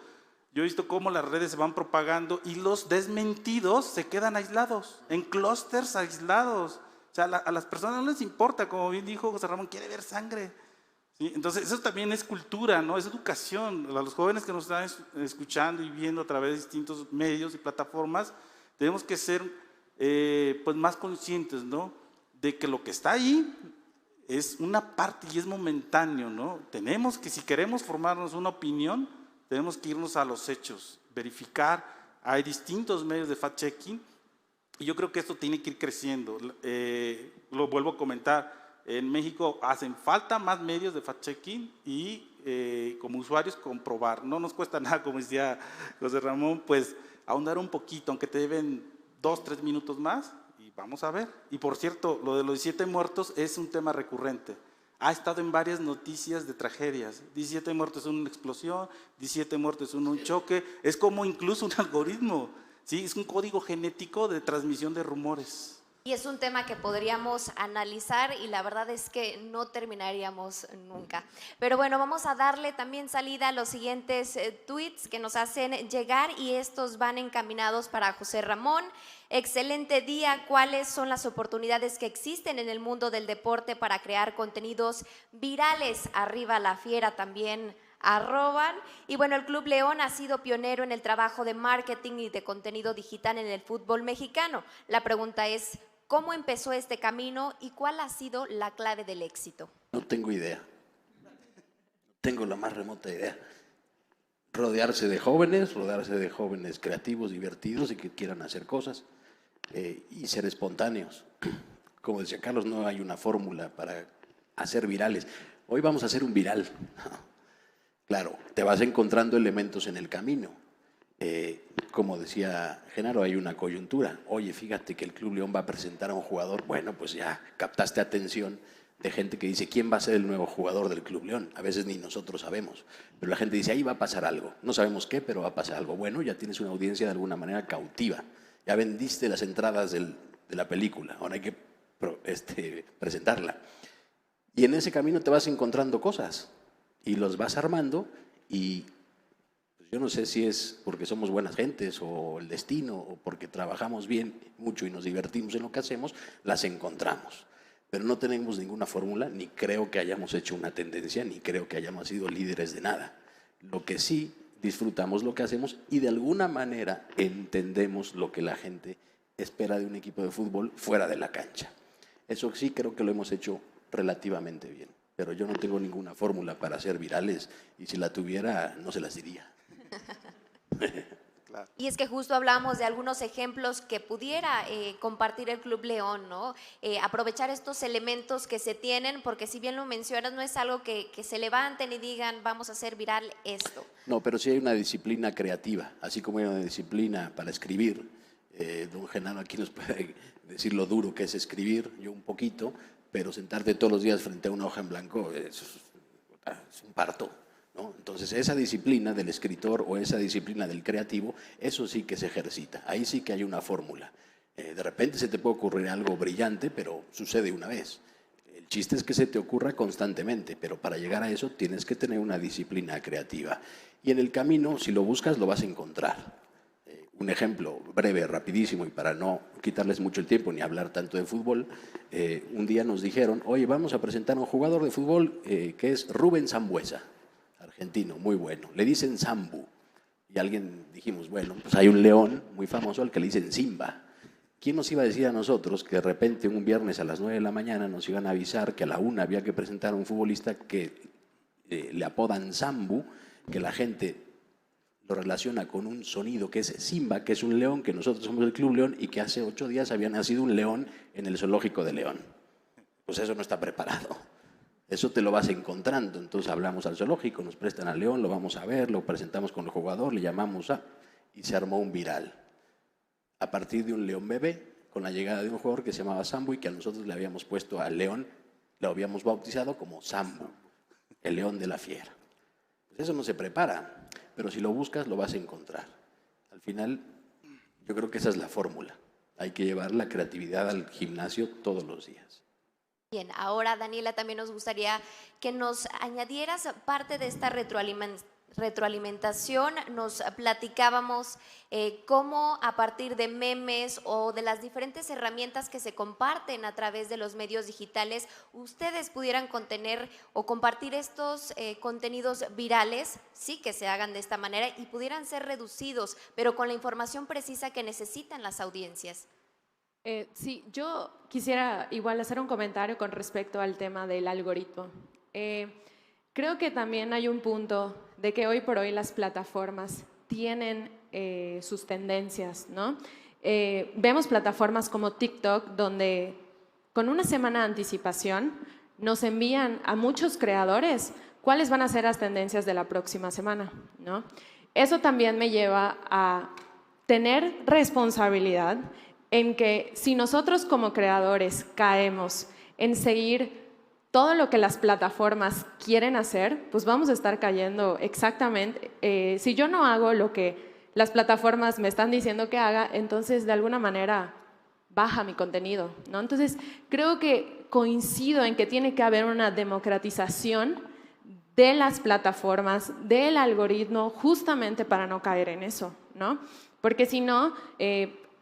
Yo he visto cómo las redes se van propagando y los desmentidos se quedan aislados, en clústeres aislados. O sea, a las personas no les importa, como bien dijo José Ramón, quiere ver sangre, ¿sí? Entonces, eso también es cultura, ¿no? Es educación. A los jóvenes que nos están escuchando y viendo a través de distintos medios y plataformas, tenemos que ser pues más conscientes, ¿no? De que lo que está ahí es una parte y es momentáneo, ¿no? Tenemos que, si queremos formarnos una opinión, tenemos que irnos a los hechos, verificar. Hay distintos medios de fact-checking y yo creo que esto tiene que ir creciendo. Lo vuelvo a comentar, en México hacen falta más medios de fact-checking y como usuarios comprobar. No nos cuesta nada, como decía José Ramón, pues ahondar un poquito, aunque te deben 2, 3 minutos más y vamos a ver. Y por cierto, lo de los 17 muertos es un tema recurrente. Ha estado en varias noticias de tragedias. 17 muertos en una explosión, 17 muertos en un choque. Es como incluso un algoritmo, ¿sí? Es un código genético de transmisión de rumores. Y es un tema que podríamos analizar y la verdad es que no terminaríamos nunca. Pero bueno, vamos a darle también salida a los siguientes tweets que nos hacen llegar y estos van encaminados para José Ramón. Excelente día. ¿Cuáles son las oportunidades que existen en el mundo del deporte para crear contenidos virales? Arriba la fiera también arroban. Y bueno, el Club León ha sido pionero en el trabajo de marketing y de contenido digital en el fútbol mexicano. La pregunta es, ¿cómo empezó este camino y cuál ha sido la clave del éxito? No tengo idea. No tengo la más remota idea. Rodearse de jóvenes creativos, divertidos y que quieran hacer cosas y ser espontáneos. Como decía Carlos, no hay una fórmula para hacer virales. Hoy vamos a hacer un viral. Claro, te vas encontrando elementos en el camino. Como decía Genaro, hay una coyuntura. Oye, fíjate que el Club León va a presentar a un jugador. Bueno, pues ya captaste atención de gente que dice, ¿quién va a ser el nuevo jugador del Club León? A veces ni nosotros sabemos. Pero la gente dice, ahí va a pasar algo. No sabemos qué, pero va a pasar algo. Bueno, ya tienes una audiencia de alguna manera cautiva. Ya vendiste las entradas de la película. Ahora hay que presentarla. Y en ese camino te vas encontrando cosas y los vas armando y pues yo no sé si es porque somos buenas gentes o el destino o porque trabajamos bien mucho y nos divertimos en lo que hacemos, las encontramos. Pero no tenemos ninguna fórmula, ni creo que hayamos hecho una tendencia, ni creo que hayamos sido líderes de nada. Lo que sí, disfrutamos lo que hacemos y de alguna manera entendemos lo que la gente espera de un equipo de fútbol fuera de la cancha. Eso sí creo que lo hemos hecho relativamente bien, pero yo no tengo ninguna fórmula para hacer virales y si la tuviera no se las diría. Y es que justo hablamos de algunos ejemplos que pudiera compartir el Club León, ¿no? Aprovechar estos elementos que se tienen, porque si bien lo mencionas, no es algo que se levanten y digan, vamos a hacer viral esto. No, pero sí hay una disciplina creativa, así como hay una disciplina para escribir. Don Genaro aquí nos puede decir lo duro que es escribir, yo un poquito, pero sentarte todos los días frente a una hoja en blanco es un parto, ¿no? Entonces esa disciplina del escritor o esa disciplina del creativo, eso sí que se ejercita, ahí sí que hay una fórmula. De repente se te puede ocurrir algo brillante, pero sucede una vez. El chiste es que se te ocurra constantemente, pero para llegar a eso tienes que tener una disciplina creativa. Y en el camino, si lo buscas, lo vas a encontrar. Un ejemplo breve, rapidísimo, y para no quitarles mucho el tiempo ni hablar tanto de fútbol, un día nos dijeron, oye, vamos a presentar a un jugador de fútbol que es Rubén Sambueza, argentino, muy bueno. Le dicen Sambu. Y alguien dijimos, bueno, pues hay un león muy famoso al que le dicen Simba. ¿Quién nos iba a decir a nosotros que de repente un viernes a las 9 de la mañana nos iban a avisar que a la 1 había que presentar a un futbolista que le apodan Sambu, que la gente lo relaciona con un sonido que es Simba, que es un león, que nosotros somos el Club León y que hace 8 días había nacido un león en el zoológico de León? Pues eso no está preparado. Eso te lo vas encontrando. Entonces hablamos al zoológico, nos prestan al león, lo vamos a ver, lo presentamos con el jugador, le llamamos y se armó un viral. A partir de un león bebé, con la llegada de un jugador que se llamaba Sambo y que a nosotros le habíamos puesto al león, lo habíamos bautizado como Sambo, el león de la fiera. Pues eso no se prepara, pero si lo buscas lo vas a encontrar. Al final, yo creo que esa es la fórmula. Hay que llevar la creatividad al gimnasio todos los días. Bien, ahora Daniela, también nos gustaría que nos añadieras parte de esta retroalimentación. Nos platicábamos cómo a partir de memes o de las diferentes herramientas que se comparten a través de los medios digitales, ustedes pudieran contener o compartir estos contenidos virales, sí, que se hagan de esta manera y pudieran ser reducidos, pero con la información precisa que necesitan las audiencias. Sí, yo quisiera igual hacer un comentario con respecto al tema del algoritmo. Creo que también hay un punto de que hoy por hoy las plataformas tienen sus tendencias, ¿no? Vemos plataformas como TikTok donde con una semana de anticipación nos envían a muchos creadores cuáles van a ser las tendencias de la próxima semana, ¿no? Eso también me lleva a tener responsabilidad en que si nosotros como creadores caemos en seguir todo lo que las plataformas quieren hacer, pues vamos a estar cayendo exactamente. Si yo no hago lo que las plataformas me están diciendo que haga, entonces de alguna manera baja mi contenido, ¿no? Entonces creo que coincido en que tiene que haber una democratización de las plataformas, del algoritmo, justamente para no caer en eso, ¿no? Porque si no,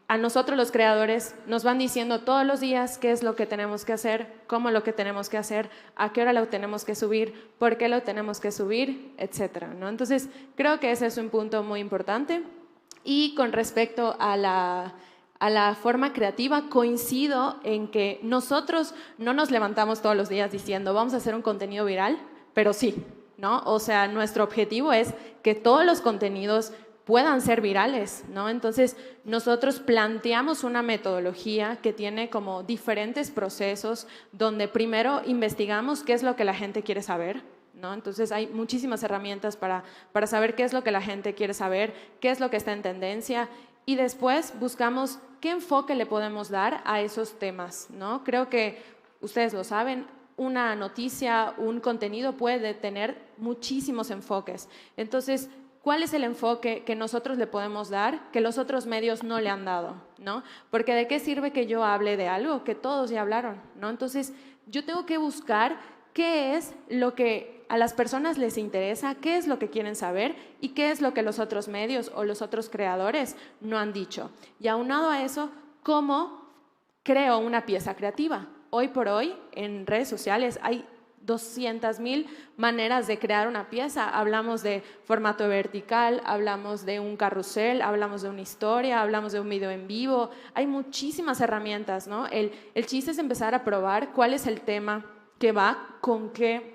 a nosotros los creadores nos van diciendo todos los días qué es lo que tenemos que hacer, cómo lo que tenemos que hacer, a qué hora lo tenemos que subir, por qué lo tenemos que subir, etcétera, ¿no? Entonces, creo que ese es un punto muy importante. Y con respecto a la forma creativa, coincido en que nosotros no nos levantamos todos los días diciendo vamos a hacer un contenido viral, pero sí, ¿no? O sea, nuestro objetivo es que todos los contenidos puedan ser virales, ¿no? Entonces, nosotros planteamos una metodología que tiene como diferentes procesos donde primero investigamos qué es lo que la gente quiere saber, ¿no? Entonces, hay muchísimas herramientas para saber qué es lo que la gente quiere saber, qué es lo que está en tendencia y después buscamos qué enfoque le podemos dar a esos temas, ¿no? Creo que ustedes lo saben, una noticia, un contenido puede tener muchísimos enfoques. Entonces, ¿cuál es el enfoque que nosotros le podemos dar que los otros medios no le han dado, ¿no? Porque ¿de qué sirve que yo hable de algo que todos ya hablaron, ¿no? Entonces, yo tengo que buscar qué es lo que a las personas les interesa, qué es lo que quieren saber y qué es lo que los otros medios o los otros creadores no han dicho. Y aunado a eso, ¿cómo creo una pieza creativa? Hoy por hoy, en redes sociales hay 200,000 maneras de crear una pieza. Hablamos de formato vertical, hablamos de un carrusel, hablamos de una historia, hablamos de un video en vivo. Hay muchísimas herramientas, ¿no? El chiste es empezar a probar cuál es el tema que va, con qué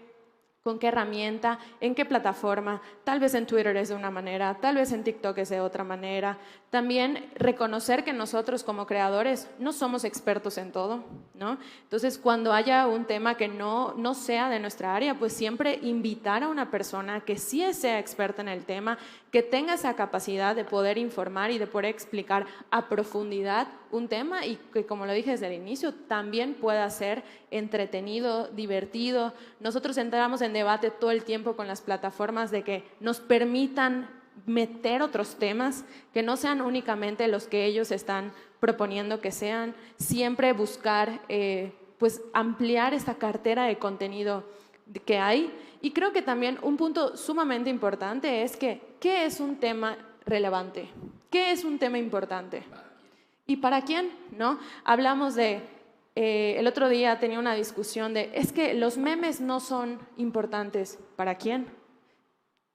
herramienta, en qué plataforma. Tal vez en Twitter es de una manera, tal vez en TikTok es de otra manera. También reconocer que nosotros como creadores no somos expertos en todo, ¿no? Entonces, cuando haya un tema que no sea de nuestra área, pues siempre invitar a una persona que sí sea experta en el tema, que tenga esa capacidad de poder informar y de poder explicar a profundidad un tema y que, como lo dije desde el inicio, también pueda ser entretenido, divertido. Nosotros entramos en debate todo el tiempo con las plataformas de que nos permitan meter otros temas que no sean únicamente los que ellos están proponiendo que sean, siempre buscar pues ampliar esta cartera de contenido que hay. Y creo que también un punto sumamente importante es que ¿qué es un tema relevante? ¿Qué es un tema importante? ¿Y para quién? ¿No? Hablamos de, el otro día tenía una discusión de, es que los memes no son importantes. ¿Para quién?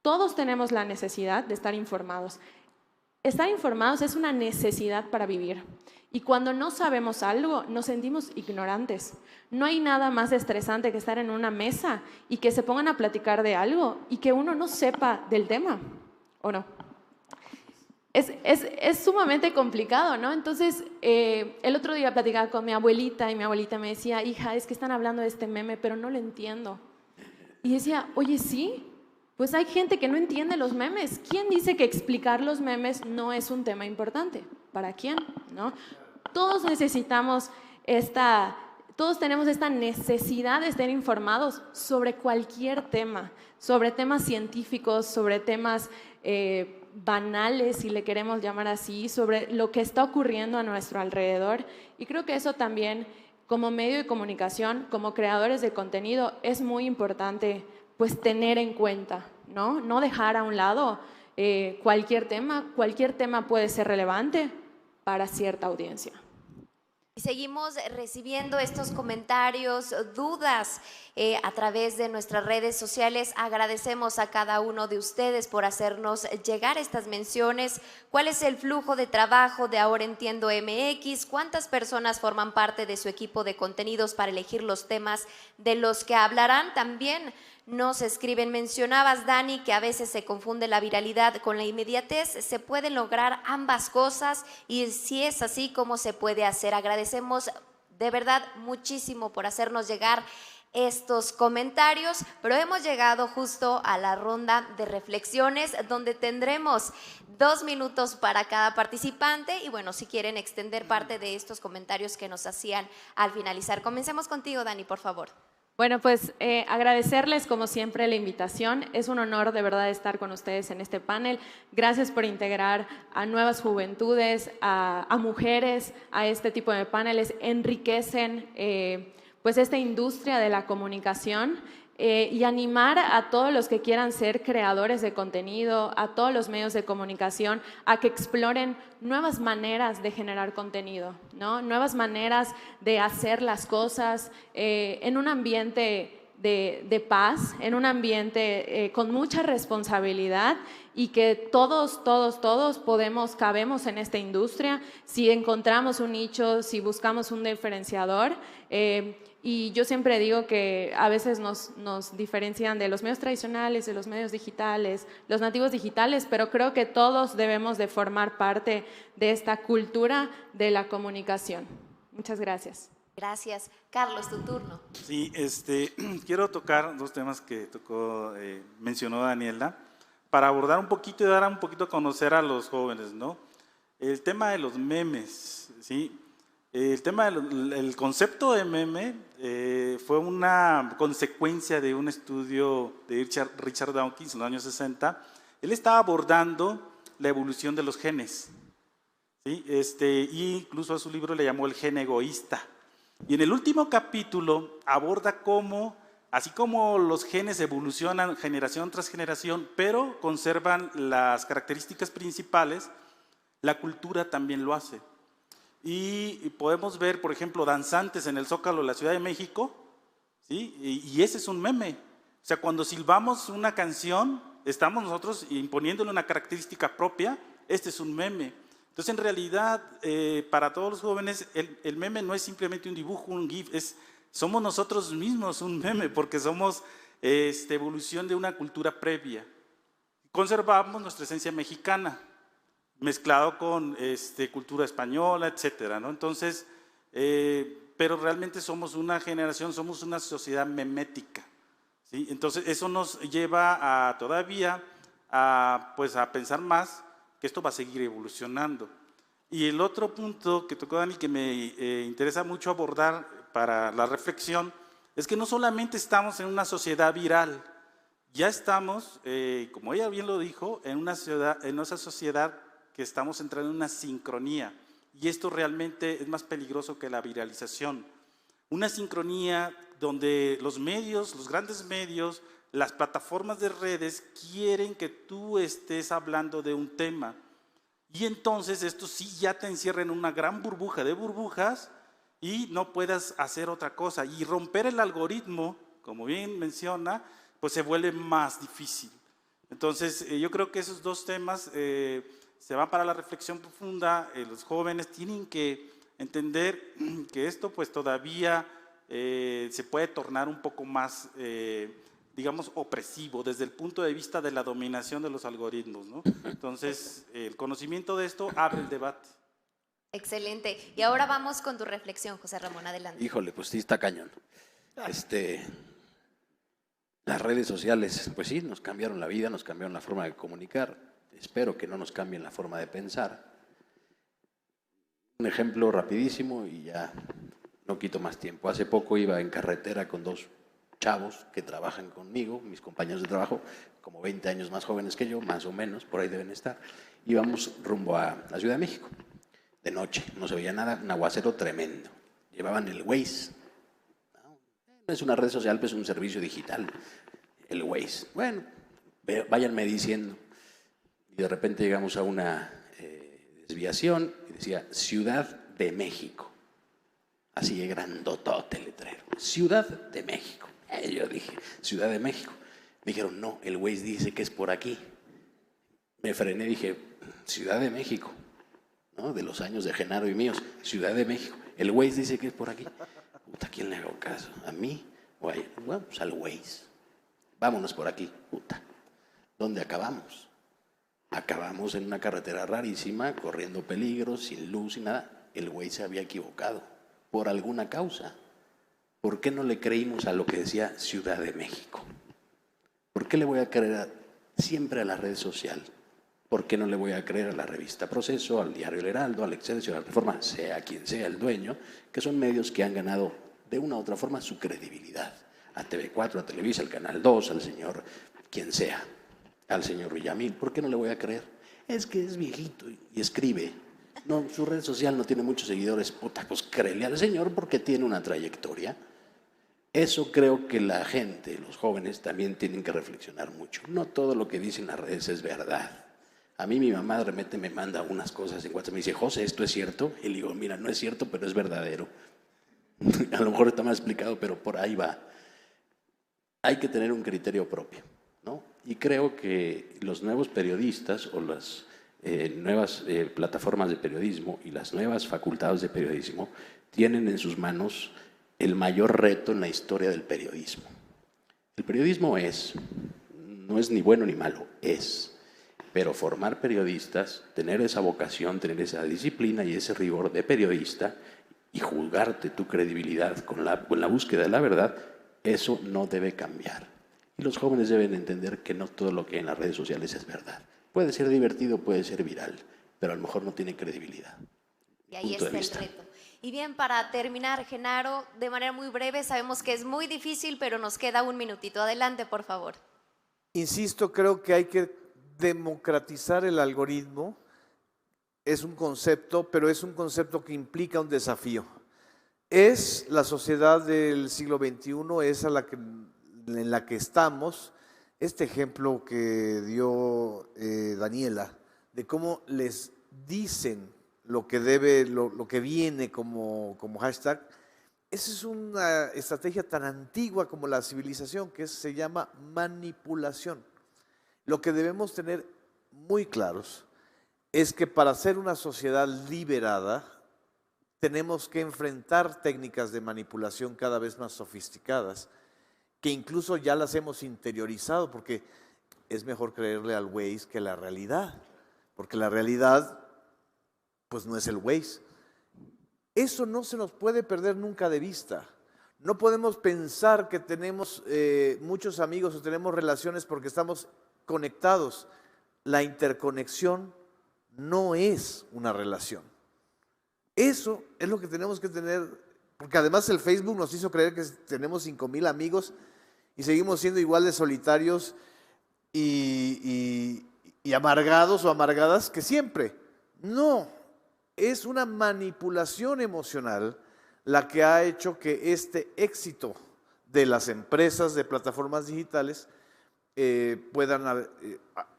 Todos tenemos la necesidad de estar informados. Estar informados es una necesidad para vivir. Y cuando no sabemos algo, nos sentimos ignorantes. No hay nada más estresante que estar en una mesa y que se pongan a platicar de algo y que uno no sepa del tema, ¿o no? Es sumamente complicado, ¿no? Entonces, el otro día platicaba con mi abuelita y mi abuelita me decía, hija, es que están hablando de este meme, pero no lo entiendo. Y decía, oye, sí, pues hay gente que no entiende los memes. ¿Quién dice que explicar los memes no es un tema importante? ¿Para quién? ¿No? Todos necesitamos todos tenemos esta necesidad de estar informados sobre cualquier tema, sobre temas científicos, sobre temas banales, si le queremos llamar así, sobre lo que está ocurriendo a nuestro alrededor. Y creo que eso también, como medio de comunicación, como creadores de contenido, es muy importante pues tener en cuenta, ¿no? No dejar a un lado cualquier tema puede ser relevante para cierta audiencia. Y seguimos recibiendo estos comentarios, dudas a través de nuestras redes sociales. Agradecemos a cada uno de ustedes por hacernos llegar estas menciones. ¿Cuál es el flujo de trabajo de Ahora Entiendo MX? ¿Cuántas personas forman parte de su equipo de contenidos para elegir los temas de los que hablarán? También nos escriben, mencionabas, Dani, que a veces se confunde la viralidad con la inmediatez. ¿Se pueden lograr ambas cosas? Y si es así, ¿cómo se puede hacer? Agradecemos de verdad muchísimo por hacernos llegar estos comentarios, pero hemos llegado justo a la ronda de reflexiones, donde tendremos 2 minutos para cada participante. Y bueno, si quieren extender parte de estos comentarios que nos hacían al finalizar. Comencemos contigo, Dani, por favor. Bueno, pues agradecerles como siempre la invitación. Es un honor de verdad estar con ustedes en este panel. Gracias por integrar a nuevas juventudes, a mujeres, a este tipo de paneles. Enriquecen pues esta industria de la comunicación y animar a todos los que quieran ser creadores de contenido, a todos los medios de comunicación, a que exploren nuevas maneras de generar contenido, ¿no? Nuevas maneras de hacer las cosas en un ambiente de paz, en un ambiente con mucha responsabilidad, y que todos cabemos en esta industria si encontramos un nicho, si buscamos un diferenciador. Y yo siempre digo que a veces nos diferencian de los medios tradicionales, de los medios digitales, los nativos digitales, pero creo que todos debemos de formar parte de esta cultura de la comunicación. Muchas gracias. Gracias. Carlos, tu turno. Sí, quiero tocar 2 temas que mencionó Daniela, para abordar un poquito y dar un poquito a conocer a los jóvenes, ¿no? El tema de los memes, ¿sí? El concepto de meme fue una consecuencia de un estudio de Richard Dawkins en los años 60. Él estaba abordando la evolución de los genes, ¿sí? Y incluso a su libro le llamó El gen egoísta. Y en el último capítulo aborda cómo, así como los genes evolucionan generación tras generación, pero conservan las características principales, la cultura también lo hace. Y podemos ver, por ejemplo, danzantes en el Zócalo de la Ciudad de México, ¿sí? Y ese es un meme. O sea, cuando silbamos una canción, estamos nosotros imponiéndole una característica propia. Este es un meme. Entonces, en realidad, para todos los jóvenes, el meme no es simplemente un dibujo, un GIF, somos nosotros mismos un meme, porque somos evolución de una cultura previa. Conservamos nuestra esencia mexicana, mezclado con cultura española, etcétera, ¿no? Entonces, pero realmente somos una generación, somos una sociedad memética, ¿sí? Entonces, eso nos lleva todavía a pensar más que esto va a seguir evolucionando. Y el otro punto que tocó Dani, que me interesa mucho abordar para la reflexión, es que no solamente estamos en una sociedad viral, ya estamos, como ella bien lo dijo, en una sociedad que estamos entrando en una sincronía. Y esto realmente es más peligroso que la viralización. Una sincronía donde los medios, los grandes medios, las plataformas de redes quieren que tú estés hablando de un tema. Y entonces esto sí ya te encierra en una gran burbuja de burbujas y no puedas hacer otra cosa. Y romper el algoritmo, como bien menciona, pues se vuelve más difícil. Entonces yo creo que esos 2 temas se van para la reflexión profunda. Los jóvenes tienen que entender que esto pues todavía se puede tornar un poco más digamos, opresivo desde el punto de vista de la dominación de los algoritmos, ¿no? Entonces, el conocimiento de esto abre el debate. Excelente. Y ahora vamos con tu reflexión, José Ramón, adelante. Híjole, pues sí está cañón. Las redes sociales, pues sí, nos cambiaron la vida, nos cambiaron la forma de comunicar. Espero que no nos cambien la forma de pensar. Un ejemplo rapidísimo y ya no quito más tiempo. Hace poco iba en carretera con 2 chavos que trabajan conmigo, mis compañeros de trabajo, como 20 años más jóvenes que yo, más o menos, por ahí deben estar. Íbamos rumbo a la Ciudad de México. De noche, no se veía nada, un aguacero tremendo. Llevaban el Waze. No es una red social, pues es un servicio digital, el Waze. Bueno, váyanme diciendo. Y de repente llegamos a una desviación y decía Ciudad de México. Así de grandotote el letrero. Ciudad de México. Yo dije, Ciudad de México. Me dijeron, no, el Waze dice que es por aquí. Me frené y dije, Ciudad de México. ¿No? De los años de Genaro y míos, Ciudad de México. El Waze dice que es por aquí. Puta, ¿a quién le hago caso? ¿A mí? O a, bueno, pues al Waze. Vámonos por aquí. Puta. ¿Dónde acabamos? Acabamos en una carretera rarísima, corriendo peligros, sin luz y nada. El Waze se había equivocado por alguna causa. ¿Por qué no le creímos a lo que decía Ciudad de México? ¿Por qué le voy a creer siempre a la red social? ¿Por qué no le voy a creer a la revista Proceso, al diario El Heraldo, al Excelsior, a la Reforma, sea quien sea el dueño, que son medios que han ganado de una u otra forma su credibilidad? A TV4, a Televisa, al Canal 2, al señor quien sea, al señor Villamil. ¿Por qué no le voy a creer? Es que es viejito y escribe. No, su red social no tiene muchos seguidores. Puta, pues créele al señor porque tiene una trayectoria. Eso creo que la gente, los jóvenes, también tienen que reflexionar mucho. No todo lo que dicen las redes es verdad. A mí mi mamá de repente me manda unas cosas en WhatsApp, me dice, José, ¿esto es cierto? Y le digo, mira, no es cierto, pero es verdadero. A lo mejor está mal explicado, pero por ahí va. Hay que tener un criterio propio, ¿no? Y creo que los nuevos periodistas o las nuevas plataformas de periodismo y las nuevas facultades de periodismo tienen en sus manos el mayor reto en la historia del periodismo. El periodismo no es ni bueno ni malo, es. Pero formar periodistas, tener esa vocación, tener esa disciplina y ese rigor de periodista y juzgarte tu credibilidad con la búsqueda de la verdad, eso no debe cambiar. Y los jóvenes deben entender que no todo lo que hay en las redes sociales es verdad. Puede ser divertido, puede ser viral, pero a lo mejor no tiene credibilidad. Y ahí está el reto. Y bien, para terminar, Genaro, de manera muy breve, sabemos que es muy difícil, pero nos queda un minutito. Adelante, por favor. Insisto, creo que hay que democratizar el algoritmo. Es un concepto, pero es un concepto que implica un desafío. Es la sociedad del siglo XXI, es en la que estamos. Este ejemplo que dio Daniela, de cómo les dicen lo que viene como hashtag, esa es una estrategia tan antigua como la civilización, que se llama manipulación. Lo que debemos tener muy claros es que para ser una sociedad liberada tenemos que enfrentar técnicas de manipulación cada vez más sofisticadas, que incluso ya las hemos interiorizado, porque es mejor creerle al Waze que a la realidad, porque la realidad pues no es el Waze. Eso no se nos puede perder nunca de vista. No podemos pensar que tenemos muchos amigos o tenemos relaciones porque estamos conectados. La interconexión no es una relación. Eso es lo que tenemos que tener, porque además el Facebook nos hizo creer que tenemos 5,000 amigos y seguimos siendo igual de solitarios y amargados o amargadas que siempre. No, es una manipulación emocional la que ha hecho que este éxito de las empresas de plataformas digitales puedan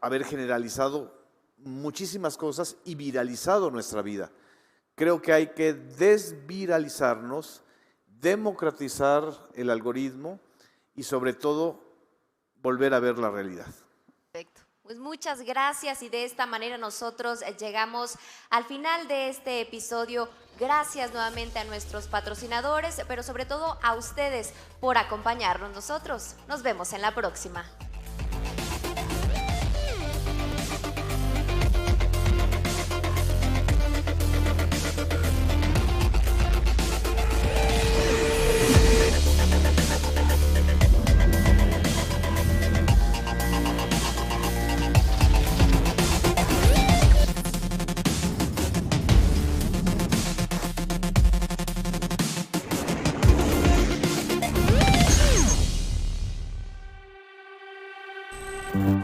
haber generalizado muchísimas cosas y viralizado nuestra vida. Creo que hay que desviralizarnos, democratizar el algoritmo y sobre todo volver a ver la realidad. Perfecto. Pues muchas gracias y de esta manera nosotros llegamos al final de este episodio. Gracias nuevamente a nuestros patrocinadores, pero sobre todo a ustedes por acompañarnos. Nosotros nos vemos en la próxima. México.